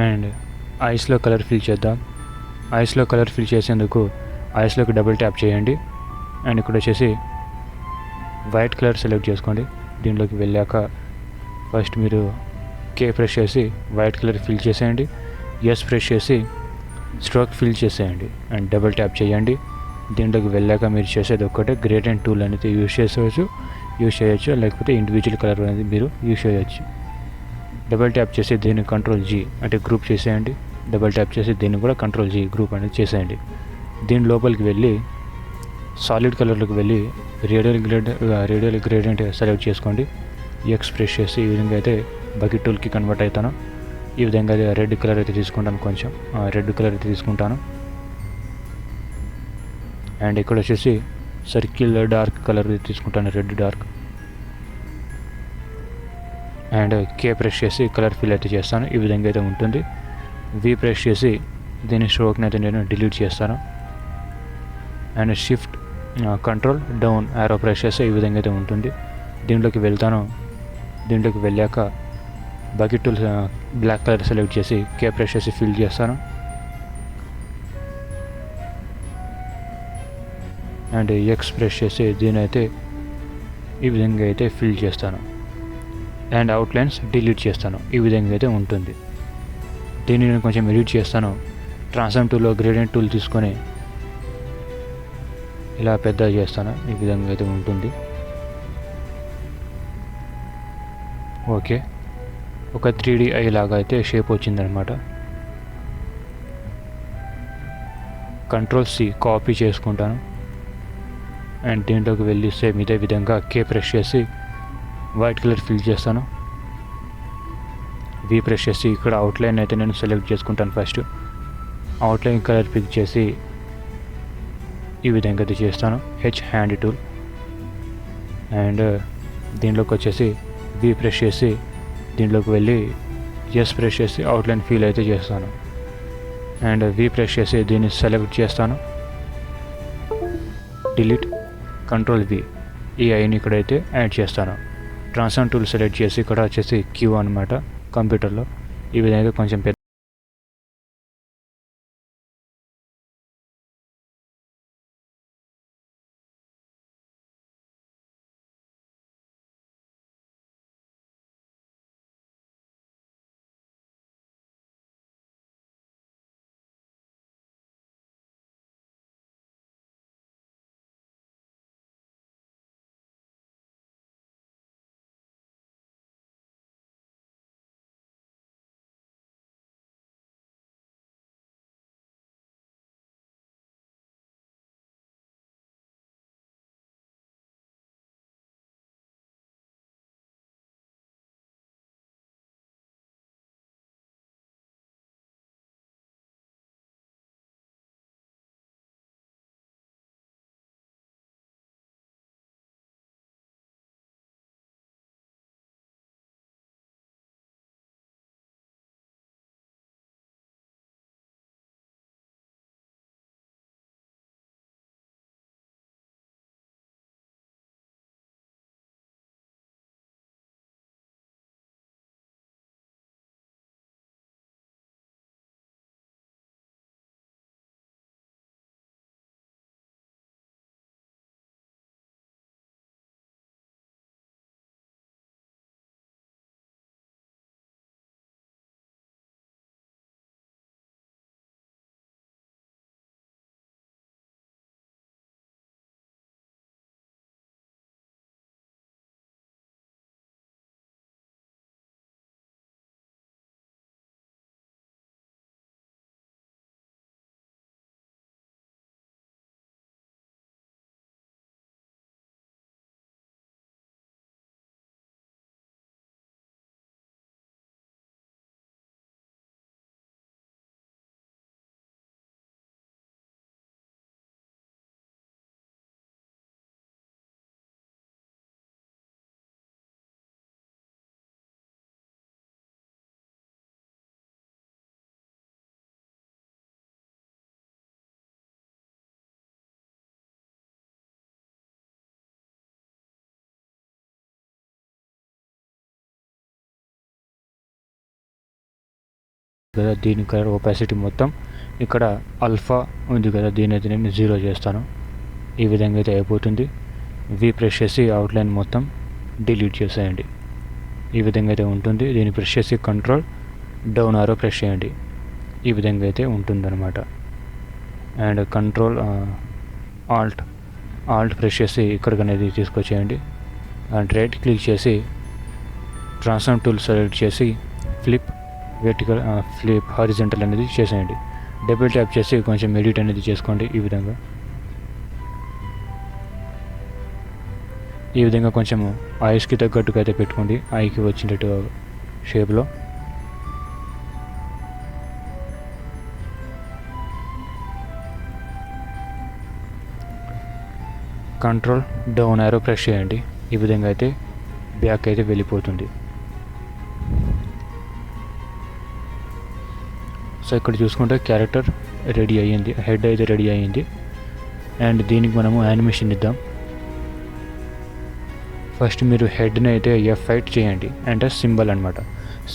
S1: అండ్ ఐస్లో కలర్ ఫిల్ చేద్దాం. ఐస్లో కలర్ ఫిల్ చేసేందుకు ఐస్లోకి డబుల్ ట్యాప్ చేయండి. అండ్ ఇక్కడ వచ్చేసి వైట్ కలర్ సెలెక్ట్ చేసుకోండి. దీనిలోకి వెళ్ళాక ఫస్ట్ మీరు కే ప్రెస్ చేసి వైట్ కలర్ ఫిల్ చేసేయండి. ఎస్ ప్రెస్ చేసి స్ట్రోక్ ఫిల్ చేసేయండి అండ్ డబుల్ ట్యాప్ చేయండి. దీంట్లోకి వెళ్ళాక మీరు చేసేది ఒక్కటే గ్రేడియంట్ టూల్ అనేది యూజ్ చేయొచ్చు, లేకపోతే ఇండివిజువల్ కలర్ అనేది మీరు యూజ్ చేయొచ్చు. డబుల్ ట్యాప్ చేసి దీన్ని కంట్రోల్ జీ అంటే గ్రూప్ చేసేయండి. డబుల్ ట్యాప్ చేసి దీన్ని కూడా కంట్రోల్ జీ గ్రూప్ అనేది చేసేయండి. దీని లోపలికి వెళ్ళి సాలిడ్ కలర్లోకి వెళ్ళి రేడియల్ గ్రేడియంట్ సెలెక్ట్ చేసుకోండి. ఎక్స్ ప్రెస్ చేసి ఈ విధంగా అయితే బకెట్ టూల్కి కన్వర్ట్ అవుతాను. ఈ విధంగా అయితే రెడ్ కలర్ అయితే తీసుకుంటాను, కొంచెం రెడ్ కలర్ అయితే తీసుకుంటాను. అండ్ ఇక్కడ వచ్చేసి సర్కిల్ డార్క్ కలర్ తీసుకుంటాను, red dark. And K press చేసి కలర్ ఫిల్ అయితే చేస్తాను. ఈ విధంగా అయితే ఉంటుంది. వి ప్రెస్ చేసి దీని స్ట్రోక్ని అయితే నేను డిలీట్ చేస్తాను. And shift control down arrow press చేస్తే ఈ విధంగా అయితే ఉంటుంది. దీంట్లోకి వెళ్తాను. దీంట్లోకి వెళ్ళాక bucket tool black colour select చేసి కే ప్రెస్ చేసి ఫిల్ చేస్తాను. అండ్ ఎక్స్ ప్రెస్ చేసి దీని అయితే ఈ విధంగా అయితే ఫిల్ చేస్తాను. అండ్ అవుట్లైన్స్ డిలీట్ చేస్తాను. ఈ విధంగా అయితే ఉంటుంది. దీన్ని నేను కొంచెం ఎడిట్ చేస్తాను. ట్రాన్స్ఫార్మ్ టూల్లో గ్రేడియంట్ టూల్ తీసుకొని ఇలా పెద్ద చేస్తాను. ఈ విధంగా అయితే ఉంటుంది. ఓకే, ఒక 3D ఐ లాగా అయితే షేప్ వచ్చిందనమాట. కంట్రోల్ సి కాపీ చేసుకుంటాను. అండ్ దీంట్లోకి వెళ్ళి సేమ్ ఇదే విధంగా కే ప్రెస్ చేసి వైట్ కలర్ ఫిల్ చేస్తాను. వి ప్రెస్ చేసి ఇక్కడ అవుట్లైన్ అయితే నేను సెలెక్ట్ చేసుకుంటాను. ఫస్ట్ అవుట్లైన్ కలర్ పిక్ చేసి ఈ విధంగా అయితే చేస్తాను. H hand tool. అండ్ దీంట్లోకి వచ్చేసి వి ప్రెస్ చేసి దీంట్లోకి వెళ్ళి ఎస్ ప్రెస్ చేసి అవుట్లైన్ ఫీల్ అయితే చేస్తాను. అండ్ వి ప్రెస్ చేసి దీన్ని సెలెక్ట్ చేస్తాను. డిలీట్, కంట్రోల్ వి, ఈ ఐని ఇక్కడైతే యాడ్ చేస్తాను. ట్రాన్స్ఫార్మ్ టూల్ సెలెక్ట్ చేసి ఇక్కడ వచ్చేసి క్యూ అనమాట కంప్యూటర్లో. ఈ విధంగా కొంచెం పెద్ద కదా దీని కలర్ ఒపాసిటీ మొత్తం ఇక్కడ ఆల్ఫా ఉంది కదా దీని అయితే నేను 0 చేస్తాను. ఈ విధంగా అయితే అయిపోతుంది. వి ప్రెస్ చేసి అవుట్లైన్ మొత్తం డిలీట్ చేసేయండి. ఈ విధంగా అయితే ఉంటుంది. దీన్ని ప్రెస్ చేసి కంట్రోల్ డౌన్ ఆరో ప్రెస్ చేయండి. ఈ విధంగా అయితే ఉంటుందన్నమాట. అండ్ కంట్రోల్ ఆల్ట్ ప్రెస్ చేసి ఇక్కడికి అనేది తీసుకొచ్చేయండి. అండ్ రైట్ క్లిక్ చేసి ట్రాన్స్ఫార్మ్ టూల్ సెలెక్ట్ చేసి ఫ్లిప్ వెర్టికల్ ఫ్లిప్ హారిజంటల్ అనేది చేసేయండి. డబుల్ ట్యాప్ చేసి కొంచెం ఎడిట్ అనేది చేసుకోండి. ఈ విధంగా కొంచెం ఐస్కి తగ్గట్టుగా అయితే పెట్టుకోండి, ఐకి వచ్చినట్టు షేప్లో. కంట్రోల్ డౌన్ యారో ప్రెస్ చేయండి. ఈ విధంగా అయితే బ్యాక్ అయితే వెళ్ళిపోతుంది. సో ఇక్కడ చూసుకుంటే క్యారెక్టర్ రెడీ అయ్యింది, హెడ్ అయితే రెడీ అయ్యింది. అండ్ దీనికి మనము యానిమేషన్ ఇద్దాం. ఫస్ట్ మీరు హెడ్ని అయితే F8 చేయండి, అంటే సింబల్ అనమాట.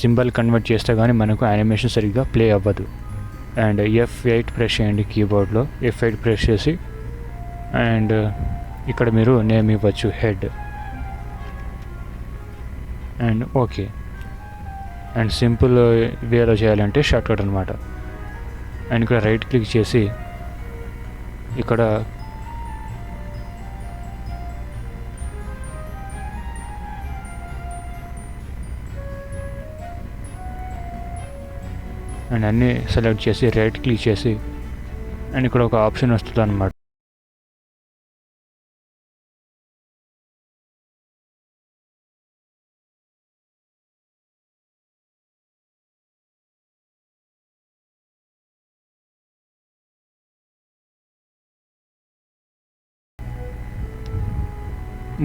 S1: సింబల్ కన్వర్ట్ చేస్తే కానీ మనకు యానిమేషన్ సరిగ్గా ప్లే అవ్వదు. అండ్ F8 ప్రెస్ చేయండి కీబోర్డ్లో. F8 ప్రెస్ చేసి అండ్ ఇక్కడ మీరు నేమ్ ఇవ్వచ్చు head and okay. And simple వేలో చేయాలంటే షార్ట్ కట్ అనమాట. అండ్ ఇక్కడ రైట్ క్లిక్ చేసి ఇక్కడ అండ్ అన్నీ సెలెక్ట్ చేసి రైట్ క్లిక్ చేసి అండ్ ఇక్కడ ఒక ఆప్షన్ వస్తుంది అనమాట.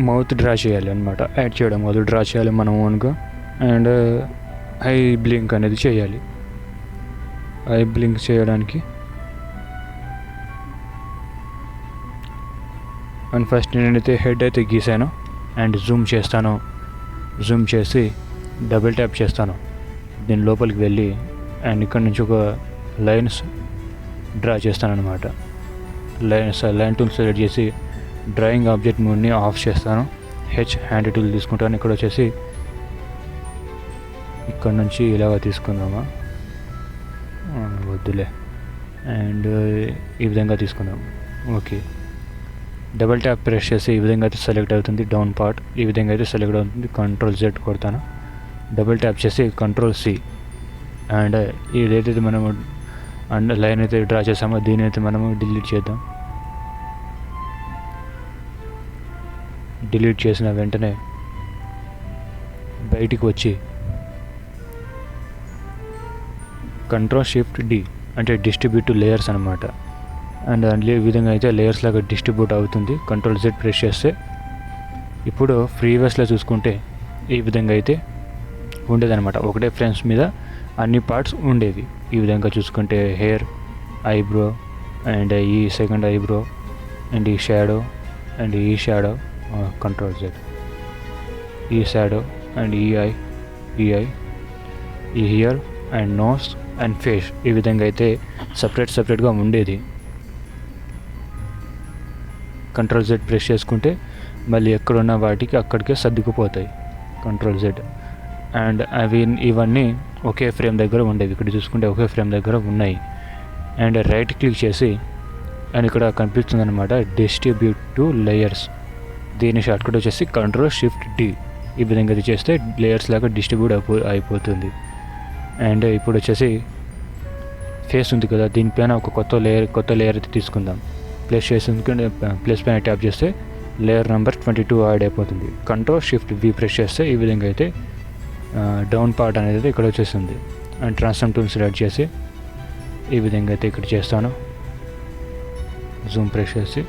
S1: మౌత్ డ్రా చేయాలి అనమాట. యాడ్ చేయడం మౌత్ డ్రా చేయాలి మనం ఓన్గా. అండ్ ఐ బ్లింక్ అనేది చేయాలి. ఐ బ్లింక్ చేయడానికి అండ్ ఫస్ట్ నేనైతే హెడ్ అయితే గీసాను అండ్ జూమ్ చేస్తాను. జూమ్ చేసి డబుల్ ట్యాప్ చేస్తాను. దీని లోపలికి వెళ్ళి అండ్ ఇక్కడ నుంచి ఒక లైన్స్ డ్రా చేస్తాను అనమాట. లైన్ టూల్ సెలెక్ట్ చేసి డ్రాయింగ్ ఆబ్జెక్ట్ మోడ్ని ఆఫ్ చేస్తాను. హ్యాండ్ టూల్ తీసుకుంటాను. ఇక్కడ వచ్చేసి ఇక్కడ నుంచి ఇలాగ తీసుకుందామా, వద్దులే. అండ్ ఈ విధంగా తీసుకుందాం. ఓకే, డబల్ ట్యాప్ ప్రెస్ చేసి ఈ విధంగా అయితే సెలెక్ట్ అవుతుంది డౌన్ పార్ట్. ఈ విధంగా అయితే సెలెక్ట్ అవుతుంది. కంట్రోల్ Z కొడతాను. డబుల్ ట్యాప్ చేసి కంట్రోల్ C. అండ్ ఏదైతే మనము అండ్ లైన్ అయితే డ్రా చేసామో దీని అయితే మనము డిలీట్ చేద్దాం. డిలీట్ చేసిన వెంటనే బయటికి వచ్చి Ctrl+Shift+D అంటే డిస్ట్రిబ్యూట్ టు లేయర్స్ అనమాట. అండ్ ఈ విధంగా అయితే లేయర్స్ లాగా డిస్ట్రిబ్యూట్ అవుతుంది. Ctrl+Z ప్రెస్ చేస్తే ఇప్పుడు ప్రీవియస్లో చూసుకుంటే ఈ విధంగా అయితే ఉండేదన్నమాట. ఒకటే ఫ్రేమ్స్ మీద అన్ని పార్ట్స్ ఉండేవి. ఈ విధంగా చూసుకుంటే హెయిర్, ఐబ్రో అండ్ ఈ సెకండ్ ఐబ్రో అండ్ ఈ షాడో అండ్ ఈ షాడో, Ctrl+Z, ఈ షాడో అండ్ ఈ ఐ, ఈ here and nose and face. ఈ విధంగా అయితే సపరేట్గా ఉండేది. Ctrl+Z ప్రెస్ చేసుకుంటే మళ్ళీ ఎక్కడున్న వాటికి అక్కడికే సర్దుకుపోతాయి. Ctrl+Z. అండ్ ఇవన్నీ ఒకే ఫ్రేమ్ దగ్గర ఉండేవి. ఇక్కడ చూసుకుంటే ఒకే ఫ్రేమ్ దగ్గర ఉన్నాయి. అండ్ రైట్ క్లిక్ చేసి అండ్ ఇక్కడ కనిపిస్తుంది అనమాట డిస్ట్రిబ్యూట్ టు లేయర్స్. దీని షార్ట్కట్ వచ్చేసి Ctrl+Shift+D. ఈ విధంగా ఇది చేస్తే లేయర్స్ లాగా డిస్ట్రిబ్యూట్ అయిపోతుంది. అండ్ ఇప్పుడు వచ్చేసి ఫేస్ ఉంది కదా, దీనిపైన ఒక కొత్త లేయర్ అయితే తీసుకుందాం. ప్లస్ పైన ట్యాప్ చేస్తే లేయర్ నెంబర్ 22 యాడ్ అయిపోతుంది. Ctrl+Shift+V ప్రెస్ చేస్తే ఈ విధంగా అయితే డౌన్ పార్ట్ అనేది ఇక్కడ వచ్చేస్తుంది. అండ్ ట్రాన్స్ఫార్మ్ టూల్ సెలెక్ట్ చేసి ఈ విధంగా అయితే ఇక్కడ చేస్తాను. జూమ్ ప్రెస్ చేసి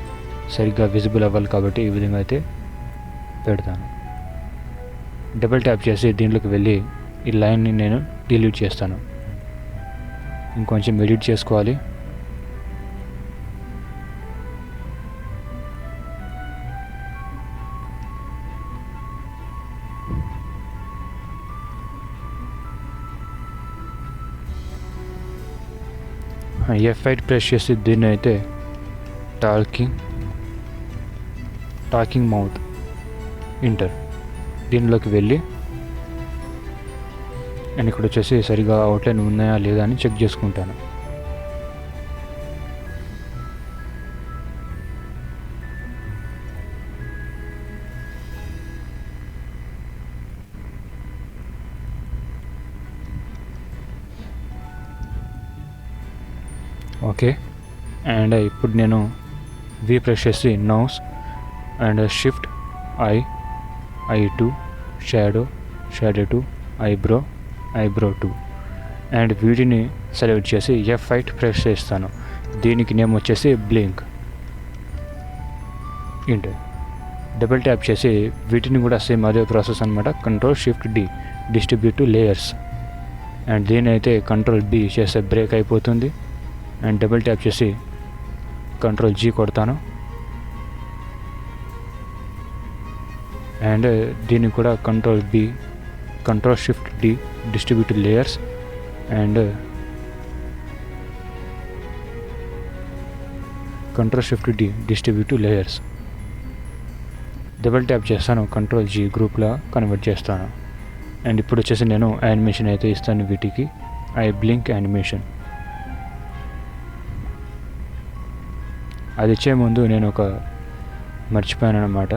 S1: సరిగ్గా విజిబుల్ అవ్వాలి కాబట్టి ఈ విధంగా అయితే పెడతాను. డబుల్ ట్యాప్ చేసి దీంట్లోకి వెళ్ళి ఈ లైన్ని నేను డిలీట్ చేస్తాను. ఇంకొంచెం ఎడిట్ చేసుకోవాలి. F8 ప్రెస్ చేసి దీన్ని అయితే టాకింగ్ మౌత్ ఇంటర్ దీనిలోకి వెళ్ళి నేను ఇక్కడ వచ్చేసి సరిగా అవుట్లైన్ ఉన్నాయా లేదా అని చెక్ చేసుకుంటాను. ఓకే, అండ్ ఇప్పుడు నేను వి ప్రెస్ చేసి nose and shift I2 shadow 2 eyebrow 2 and వీటిని సెలెక్ట్ చేసి F8 ప్రెస్ చేస్తాను. దీనికి నేమ్ వచ్చేసి బ్లింక్ ఇంటర్. డబుల్ ట్యాప్ చేసి వీటిని కూడా సేమ్ అదే ప్రాసెస్ అనమాట. Ctrl+Shift+D distribute to layers and దీని అయితే Ctrl+B చేస్తే బ్రేక్ అయిపోతుంది. అండ్ డబుల్ ట్యాప్ చేసి Ctrl+G కొడతాను అండ్ దీన్ని కూడా Ctrl+Shift+D distribute layers and Ctrl+Shift+D distribute layers. Double tap చేస్తాను, Ctrl+G గ్రూప్లా కన్వర్ట్ చేస్తాను. అండ్ ఇప్పుడు వచ్చేసి నేను యానిమేషన్ అయితే ఇస్తాను వీటికి. బ్లింక్ యానిమేషన్ అది ఇచ్చే ముందు నేను ఒక మర్చిపోయాను అన్నమాట.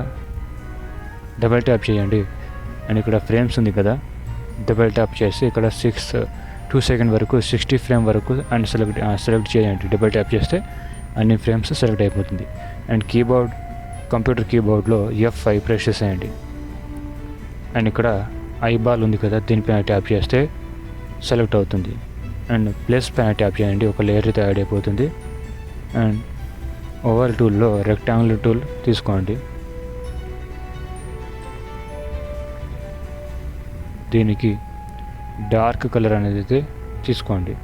S1: డబల్ ట్యాప్ చేయండి అండ్ ఇక్కడ ఫ్రేమ్స్ ఉంది కదా, డబల్ ట్యాప్ చేసి ఇక్కడ 2 సెకండ్ వరకు 60 ఫ్రేమ్ వరకు అండ్ సెలెక్ట్ చేయండి. డబల్ ట్యాప్ చేస్తే అన్ని ఫ్రేమ్స్ సెలెక్ట్ అయిపోతుంది. అండ్ కంప్యూటర్ కీబోర్డ్లో F5 ప్రెస్ చేసేయండి అండ్ ఇక్కడ ఐబాల్ ఉంది కదా, దీనిపైన ట్యాప్ చేస్తే సెలెక్ట్ అవుతుంది. అండ్ ప్లస్ పైన ట్యాప్ చేయండి, ఒక లేయర్ అయితే యాడ్ అయిపోతుంది. అండ్ ఓవర్ టూల్లో రెక్టాంగులర్ టూల్ తీసుకోండి. దీనికి డార్క్ కలర్ అనేది అయితే తీసుకోండి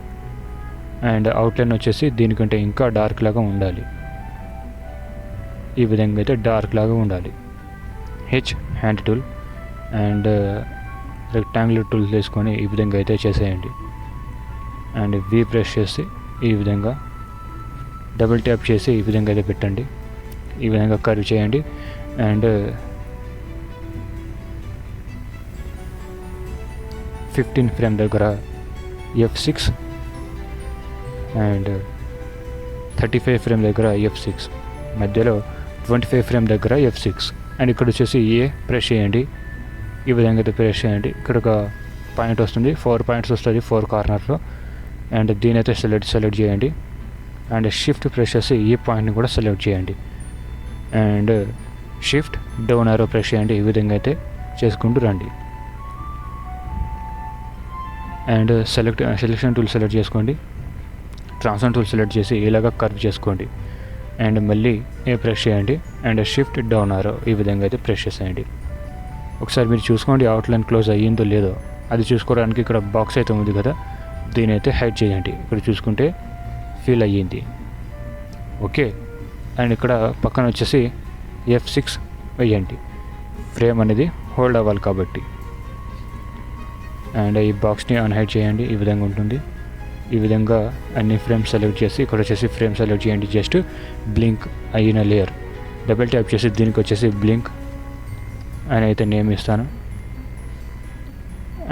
S1: అండ్ అవుట్లైన్ వచ్చేసి దీనికంటే ఇంకా డార్క్ లాగా ఉండాలి. ఈ విధంగా అయితే డార్క్ లాగా ఉండాలి. Hand tool and rectangular tool తీసుకొని ఈ విధంగా అయితే చేసేయండి. అండ్ వి ప్రెస్ చేసి ఈ విధంగా డబుల్ ట్యాప్ చేసి ఈ విధంగా అయితే పెట్టండి. ఈ విధంగా కర్వ్ చేయండి అండ్ 15 ఫ్రేమ్ దగ్గర F6 అండ్ 35 ఫ్రేమ్ దగ్గర F6, మధ్యలో 25 ఫ్రేమ్ దగ్గర F6 అండ్ ఇక్కడ వచ్చేసి ప్రెస్ చేయండి. ఈ విధంగా అయితే ప్రెస్ చేయండి. ఇక్కడ ఒక పాయింట్ వస్తుంది, 4 పాయింట్స్ వస్తుంది 4 కార్నర్లో. అండ్ దీని అయితే సెలెక్ట్ చేయండి అండ్ షిఫ్ట్ ప్రెస్ చేసి ఈ పాయింట్ని కూడా సెలెక్ట్ చేయండి అండ్ షిఫ్ట్ డౌన్ ఆరో ప్రెస్ చేయండి. ఈ విధంగా అయితే చేసుకుంటూ రండి అండ్ సెలెక్షన్ టూల్ సెలెక్ట్ చేసుకోండి. ట్రాన్స్ఫార్మ్ టూల్ సెలెక్ట్ చేసి ఇలాగా కర్వ్ చేసుకోండి అండ్ మళ్ళీ ప్రెస్ చేయండి అండ్ షిఫ్ట్ డౌన్ ఆరో ఈ విధంగా అయితే ప్రెస్ చేసేయండి. ఒకసారి మీరు చూసుకోండి అవుట్లైన్ క్లోజ్ అయ్యిందో లేదో. అది చూసుకోవడానికి ఇక్కడ బాక్స్ అయితే ఉంది కదా, దీని అయితే హైడ్ చేయండి. ఇక్కడ చూసుకుంటే ఫీల్ అయ్యింది. ఓకే, అండ్ ఇక్కడ పక్కన వచ్చేసి F6 వేయండి, ఫ్రేమ్ అనేది హోల్డ్ అవ్వాలి కాబట్టి. అండ్ ఈ బాక్స్ని అన్హైడ్ చేయండి. ఈ విధంగా ఉంటుంది. ఈ విధంగా అన్ని ఫ్రేమ్స్ సెలెక్ట్ చేసి ఇక్కడ వచ్చేసి ఫ్రేమ్ సెలెక్ట్ చేయండి. జస్ట్ బ్లింక్ అయిన లేయర్ డబుల్ ట్యాప్ చేసి దీనికి వచ్చేసి బ్లింక్ అని అయితే నేమ్ ఇస్తాను.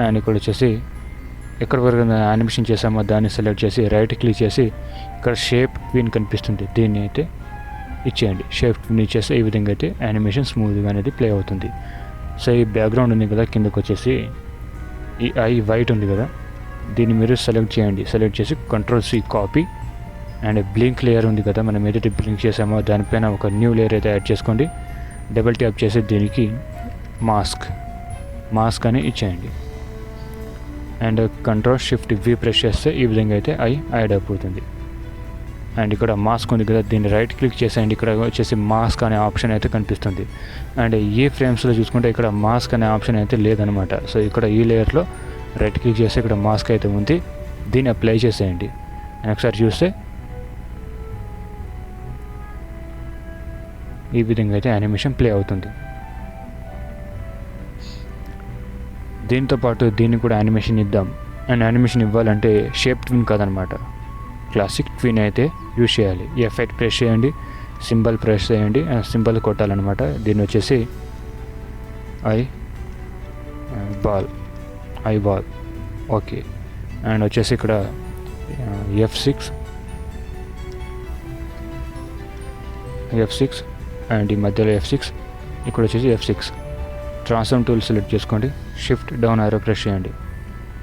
S1: అండ్ ఇక్కడ వచ్చేసి ఎక్కడ వరకు యానిమేషన్ చేసామో దాన్ని సెలెక్ట్ చేసి రైట్ క్లిక్ చేసి ఇక్కడ షేప్ ట్విన్ కనిపిస్తుంది, దీన్ని అయితే ఇచ్చేయండి. షేప్ ట్విన్ ఇచ్చేస్తే ఈ విధంగా అయితే యానిమేషన్ స్మూత్గా అనేది ప్లే అవుతుంది. సో ఈ బ్యాక్గ్రౌండ్ ఉంది కదా, కిందకు వచ్చేసి ఈ వైట్ ఉంది కదా, దీన్ని మీరు సెలెక్ట్ చేయండి. సెలెక్ట్ చేసి Ctrl+C copy and blink layer ఉంది కదా, మనం ఏదైతే బ్లింక్ చేసామో దానిపైన ఒక న్యూ లేయర్ అయితే యాడ్ చేసుకోండి. డబుల్ ట్యాప్ చేసి దీనికి మాస్క్ అని ఇచ్చేయండి అండ్ Ctrl+Shift+V ప్రెస్ చేస్తే ఈ విధంగా అయితే యాడ్ అయిపోతుంది. అండ్ ఇక్కడ మాస్క్ ఉంది కదా, దీన్ని రైట్ క్లిక్ చేసేయండి. ఇక్కడ వచ్చేసి మాస్క్ అనే ఆప్షన్ అయితే కనిపిస్తుంది. అండ్ ఈ ఫ్రేమ్స్లో చూసుకుంటే ఇక్కడ మాస్క్ అనే ఆప్షన్ అయితే లేదనమాట. సో ఇక్కడ ఈ లేయర్లో రైట్ క్లిక్ చేస్తే ఇక్కడ మాస్క్ అయితే ఉంది, దీన్ని అప్లై చేసేయండి. అండ్ ఒకసారి చూస్తే ఈ విధంగా అయితే యానిమేషన్ ప్లే అవుతుంది. దీంతో పాటు దీన్ని కూడా యానిమేషన్ ఇద్దాం. అండ్ యానిమేషన్ ఇవ్వాలంటే షేప్ ట్విన్ కాదనమాట, క్లాసిక్ ట్విన్ అయితే యూజ్ చేయాలి. ఎఫెక్ట్ ప్రెస్ చేయండి, సింబల్ ప్రెస్ చేయండి, సింబల్ కొట్టాలన్నమాట. దీన్ని వచ్చేసి ఐ బాల్ ఓకే. అండ్ వచ్చేసి ఇక్కడ F6 అండ్ ఈ మధ్యలో F6, ఇక్కడ వచ్చేసి F6. ట్రాన్స్ఫార్మ్ టూల్ సెలెక్ట్ చేసుకోండి, షిఫ్ట్ డౌన్ ఆరో ప్రెస్ చేయండి.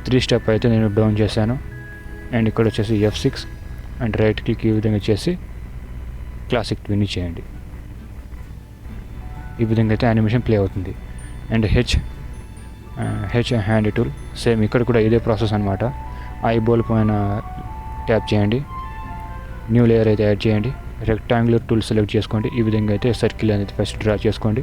S1: 3 స్టెప్ అయితే నేను డౌన్ చేశాను. అండ్ ఇక్కడ వచ్చేసి F6 అండ్ రైట్ క్లిక్ ఈ విధంగా చేసి క్లాసిక్ ట్విన్ చేయండి. ఈ విధంగా అయితే యానిమేషన్ ప్లే అవుతుంది. And H hand tool same ఇక్కడ కూడా ఇదే ప్రాసెస్ అనమాట. ఐ బాల్ పైన ట్యాప్ చేయండి, న్యూ లేయర్ అయితే యాడ్ చేయండి, రెక్టాంగులర్ టూల్ సెలెక్ట్ చేసుకోండి. ఈ విధంగా అయితే సర్కిల్ అనేది ఫస్ట్ డ్రా చేసుకోండి.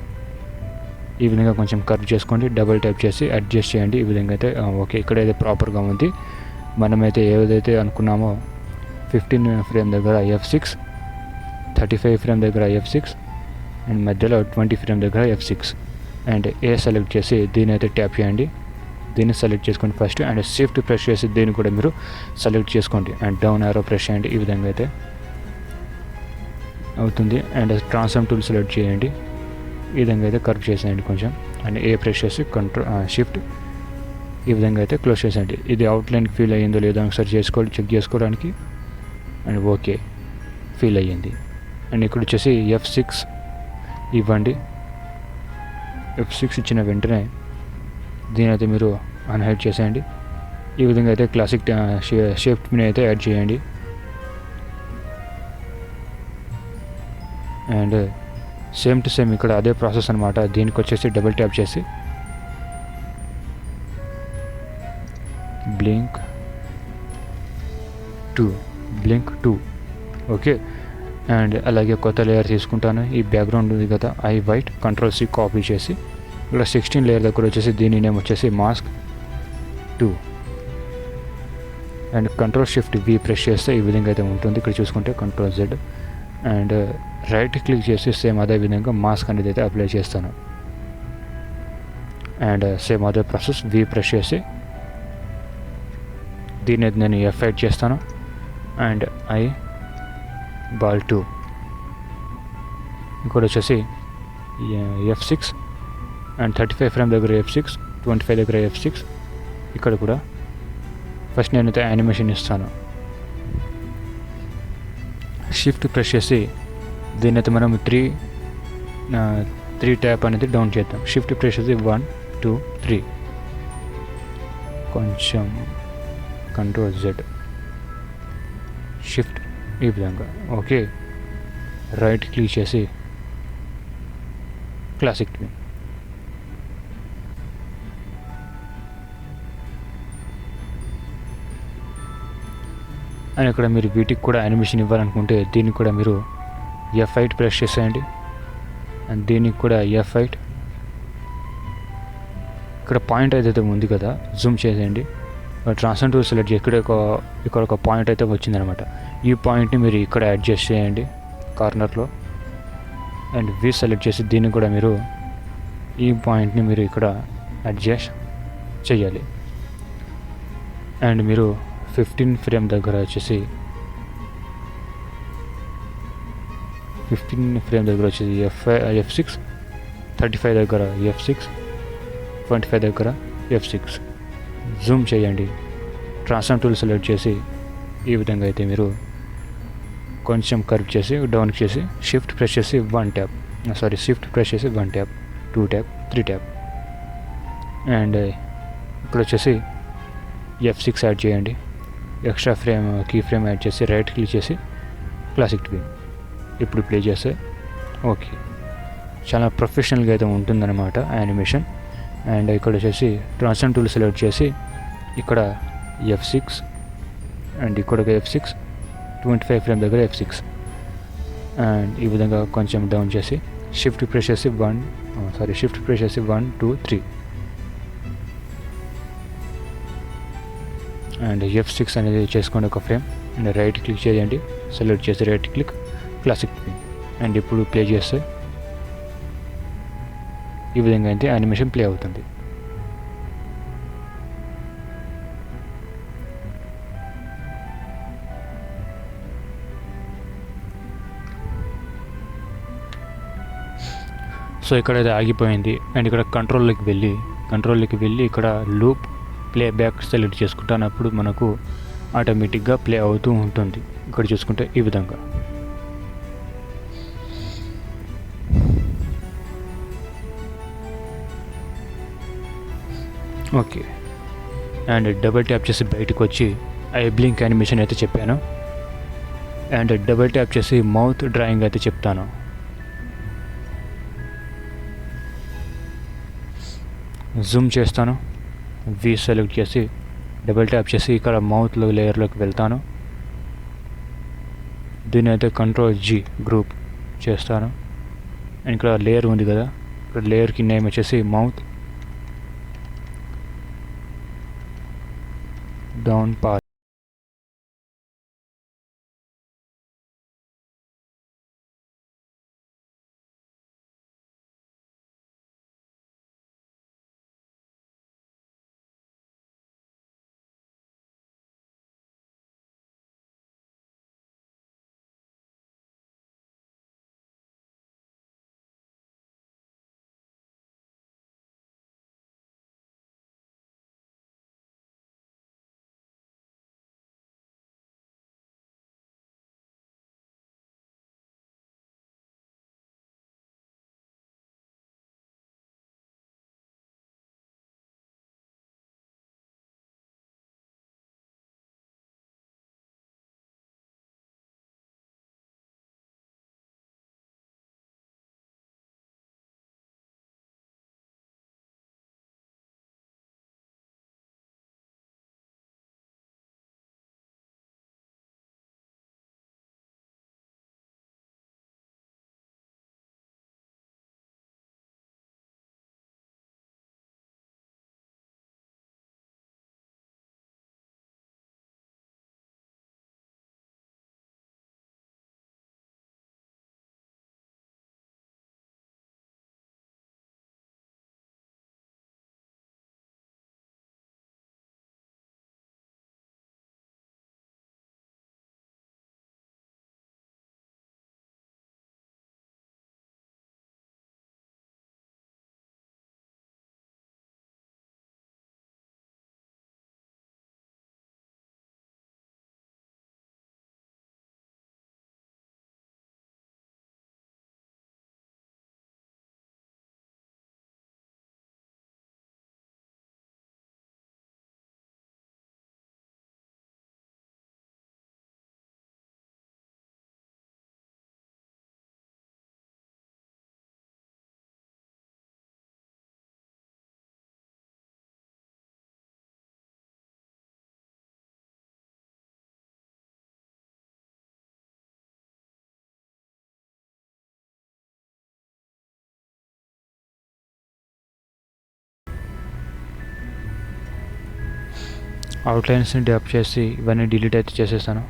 S1: ఈ విధంగా కొంచెం కర్వ్ చేసుకోండి, డబుల్ ట్యాప్ చేసి అడ్జస్ట్ చేయండి. ఈ విధంగా అయితే ఓకే, ఇక్కడైతే ప్రాపర్గా ఉంది. మనమైతే ఏదైతే అనుకున్నామో 15 ఫ్రేమ్ దగ్గర F6, 35 ఫ్రేమ్ దగ్గర F6 అండ్ మధ్యలో 20 ఫ్రేమ్ దగ్గర F6 అండ్ ఏ సెలెక్ట్ చేసి దీని అయితే ట్యాప్ చేయండి. దీన్ని సెలెక్ట్ చేసుకోండి ఫస్ట్ అండ్ షిఫ్ట్ ప్రెస్ చేసి దీన్ని కూడా మీరు సెలెక్ట్ చేసుకోండి అండ్ డౌన్ ఆరో ప్రెస్ చేయండి. ఈ విధంగా అయితే అవుతుంది. అండ్ ట్రాన్స్ఫార్మ్ టూల్ సెలెక్ట్ చేయండి, ఈ విధంగా అయితే కర్వ్ చేసేయండి కొంచెం అండ్ ఏ ప్రెస్ చేసి షిఫ్ట్ ఈ విధంగా అయితే క్లోజ్ చేసేయండి. ఇది అవుట్లైన్కి ఫీల్ అయ్యిందో లేదో ఒకసారి చెక్ చేసుకోవడానికి. అండ్ ఓకే, ఫీల్ అయ్యింది. అండ్ ఇక్కడ వచ్చేసి F6 ఇవ్వండి. F6 ఇచ్చిన వెంటనే దీని అయితే మీరు అన్హైడ్ చేసేయండి. ఈ విధంగా అయితే క్లాసిక్ షేప్ ట్విన్ అయితే యాడ్ చేయండి. అండ్ సేమ్ టు సేమ్ ఇక్కడ అదే ప్రాసెస్ అనమాట. దీనికి వచ్చేసి డబుల్ ట్యాప్ చేసి బ్లింక్ 2 ఓకే. అండ్ అలాగే కొత్త లేయర్ తీసుకుంటాను. ఈ బ్యాక్గ్రౌండ్ ఉంది కదా ఐ వైట్, Ctrl+C కాపీ చేసి ఇక్కడ 16 లేయర్ దగ్గర వచ్చేసి దీని నేమ్ వచ్చేసి మాస్క్ 2 అండ్ Ctrl+Shift+V ప్రెస్ చేస్తే ఈ విధంగా అయితే ఉంటుంది. ఇక్కడ చూసుకుంటే Ctrl+Z అండ్ రైట్ క్లిక్ చేసి సేమ్ అదే విధంగా మాస్క్ అనేది అయితే అప్లై చేస్తాను. అండ్ సేమ్ అదే ప్రాసెస్ V ప్రెస్ చేసి దీన్ని అయితే నేను F8 చేస్తాను అండ్ ఐ బాల్ 2 ఇక్కడ వచ్చేసి F6 అండ్ 35 ఫ్రేమ్ దగ్గర F6, 25 దగ్గర F6. ఇక్కడ కూడా ఫస్ట్ నేనైతే యానిమేషన్ ఇస్తాను. షిఫ్ట్ ప్రెస్ చేసి దీన్ని అయితే మనం 3 ట్యాప్ అనేది డౌన్ చేద్దాం. షిఫ్ట్ ప్రెస్ చేసి 1 2 3 కొంచెం Ctrl+Z షిఫ్ట్ ఈ విధంగా ఓకే. రైట్ క్లిక్ చేసి క్లాసిక్ ట్విన్ అండ్ ఇక్కడ మీరు వీటికి కూడా యానిమేషన్ ఇవ్వాలనుకుంటే దీనికి కూడా మీరు F8 ప్రెస్ చేసేయండి అండ్ దీనికి కూడా F8. ఇక్కడ పాయింట్ అయితే ఉంది కదా, జూమ్ చేసేయండి. ట్రాన్స్ఫార్మ్ టూల్ సెలెక్ట్ చేసి ఇక్కడ ఒక పాయింట్ అయితే వచ్చిందనమాట. ఈ పాయింట్ని మీరు ఇక్కడ అడ్జస్ట్ చేయండి కార్నర్లో అండ్ V సెలెక్ట్ చేసి దీన్ని కూడా మీరు ఈ పాయింట్ని మీరు ఇక్కడ అడ్జస్ట్ చేయాలి. అండ్ మీరు 15 ఫ్రేమ్ దగ్గర వచ్చేసి 15 ఫ్రేమ్ దగ్గర వచ్చేసి F6, 35 దగ్గర F6, 25 దగ్గర F6 జూమ్ చేయండి. ట్రాన్స్ఫార్మ్ టూల్ సెలెక్ట్ చేసి ఈ విధంగా అయితే మీరు కొంచెం కర్వ్ చేసి డౌన్ చేసి షిఫ్ట్ ప్రెస్ చేసి 1 ట్యాప్ ప్రెస్ చేసి 1 ట్యాప్ 2 ట్యాప్ 3 ట్యాప్ అండ్ ఇప్పుడు వచ్చేసి F6 యాడ్ చేయండి. ఎక్స్ట్రా కీ ఫ్రేమ్ యాడ్ చేసి రైట్ క్లిక్ చేసి క్లాసిక్ ట్విన్ ఇప్పుడు ప్లే చేస్తే ఓకే, చాలా ప్రొఫెషనల్గా అయితే ఉంటుందన్నమాట యానిమేషన్. అండ్ ఇక్కడ వచ్చేసి ట్రాన్స్ఫార్మ్ టూల్ సెలెక్ట్ చేసి ఇక్కడ F6 అండ్ ఇక్కడ F6, 25 ఫ్రేమ్ దగ్గర F6 అండ్ ఈ విధంగా కొంచెం డౌన్ చేసి షిఫ్ట్ ప్రెస్ చేసి 1 2 3 అండ్ F6 అనేది చేసుకోండి ఒక ఫ్రేమ్ అండ్ రైట్ క్లిక్ చేయండి, సెలెక్ట్ చేసి right click classic twin and ఇప్పుడు ప్లే చేస్తే ఈ విధంగా అయితే యానిమేషన్ ప్లే అవుతుంది. సో ఇక్కడ అది ఆగిపోయింది. అండ్ ఇక్కడ కంట్రోల్లోకి వెళ్ళి ఇక్కడ లూప్ ప్లే బ్యాక్ సెలెక్ట్ చేసుకుంటాను. అప్పుడు మనకు ఆటోమేటిక్గా ప్లే అవుతూ ఉంటుంది. ఇక్కడ చూసుకుంటే ఈ విధంగా. ఓకే, అండ్ డబుల్ ట్యాప్ చేసి బయటకు వచ్చి ఐ బ్లింక్ యానిమేషన్ అయితే చెప్పాను. అండ్ డబుల్ ట్యాప్ చేసి మౌత్ డ్రాయింగ్ అయితే చెప్తాను. జూమ్ చేస్తాను, వి సెలెక్ట్ చేసి డబుల్ ట్యాప్ చేసి ఇక్కడ మౌత్లో లేయర్లోకి వెళ్తాను. దీని అయితే కంట్రోల్ జీ గ్రూప్ చేస్తాను. అండ్ ఇక్కడ లేయర్ ఉంది కదా, ఇక్కడ లేయర్కి నేమ్ వచ్చేసి మౌత్ డౌన్ పాత్. అవుట్లైన్స్ని ట్యాప్ చేసి ఇవన్నీ డిలీట్ అయితే చేసేస్తాను.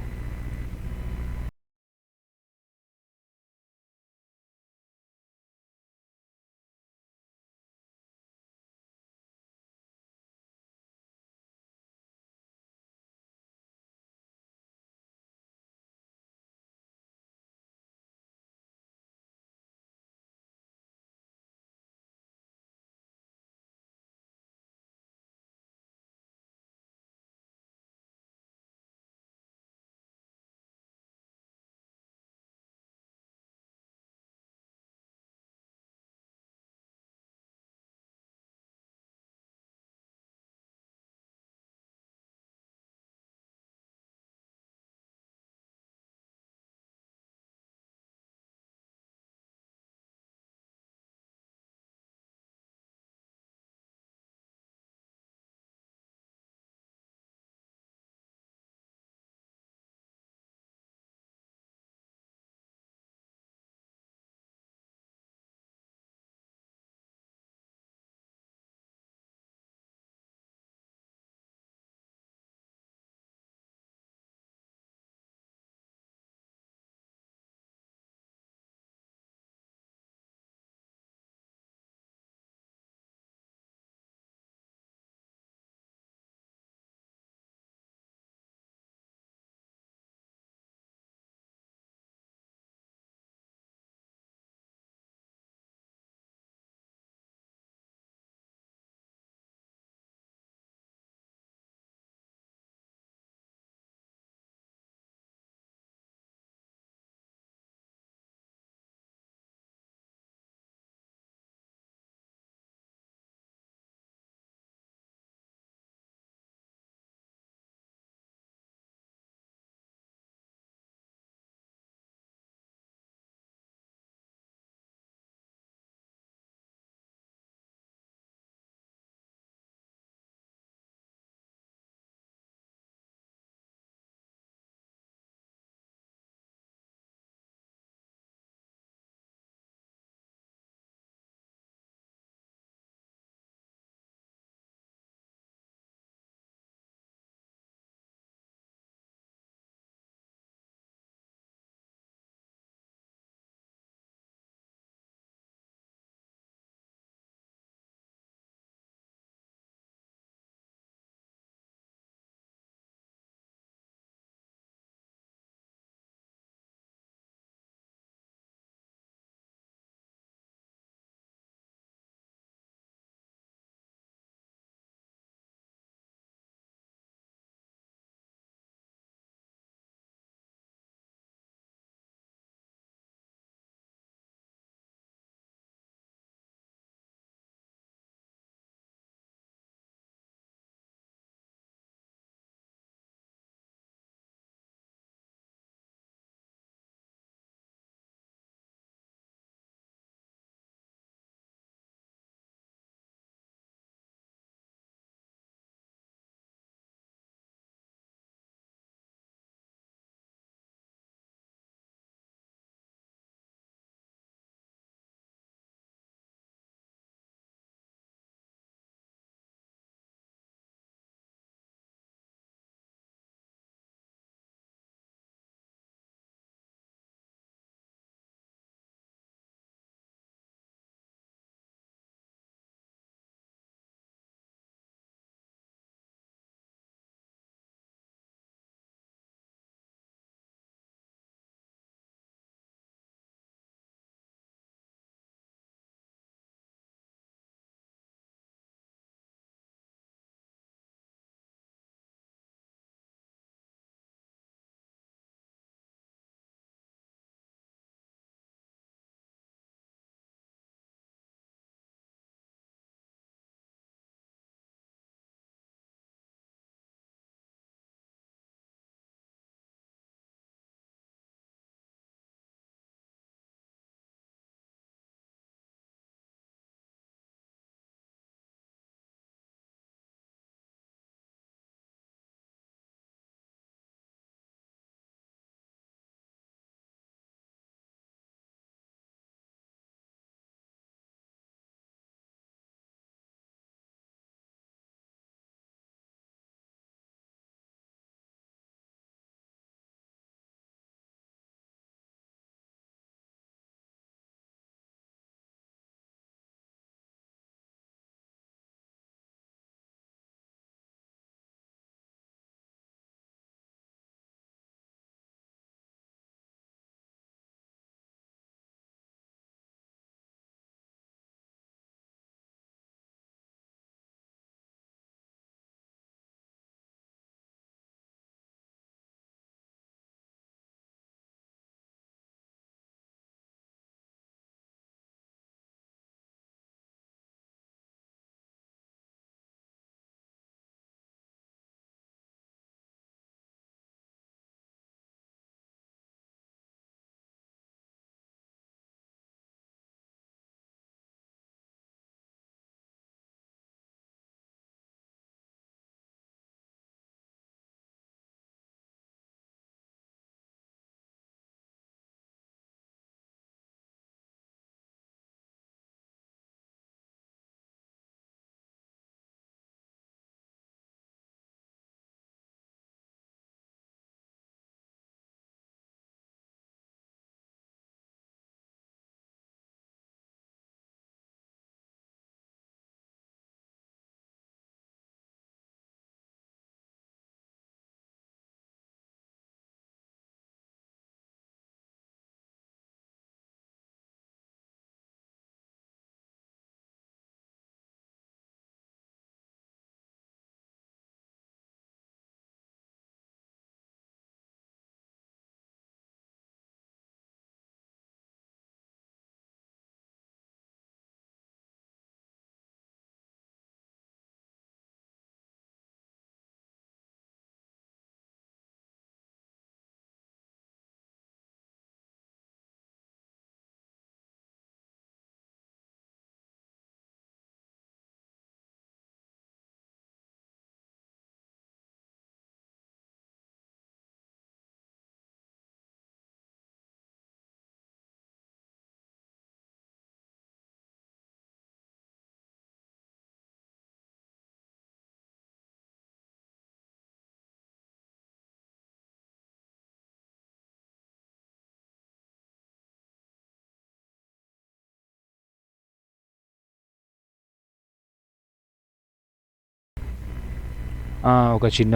S1: ఒక చిన్న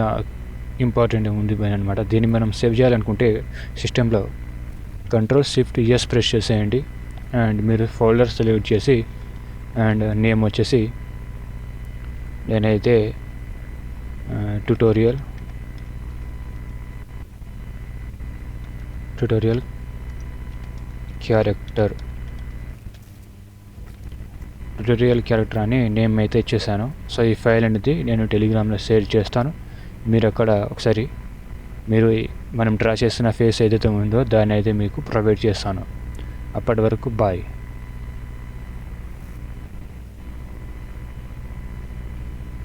S1: ఇంపార్టెంట్ ఉంది అనమాట. దీన్ని మనం సేవ్ చేయాలనుకుంటే సిస్టంలో Ctrl+Shift+S ప్రెస్ చేసేయండి. అండ్ మీరు ఫోల్డర్ సెలెక్ట్ చేసి అండ్ నేమ్ వచ్చేసి నేనైతే ట్యుటోరియల్ క్యారెక్టర్ అని నేమ్ అయితే ఇచ్చేసాను. సో ఈ ఫైల్ అనేది నేను టెలిగ్రామ్లో షేర్ చేస్తాను. మీరు అక్కడ ఒకసారి మనం డ్రా చేసిన ఫేస్ ఏదైతే ఉందో దాన్ని అయితే మీకు ప్రొవైడ్ చేస్తాను. అప్పటి వరకు బాయ్.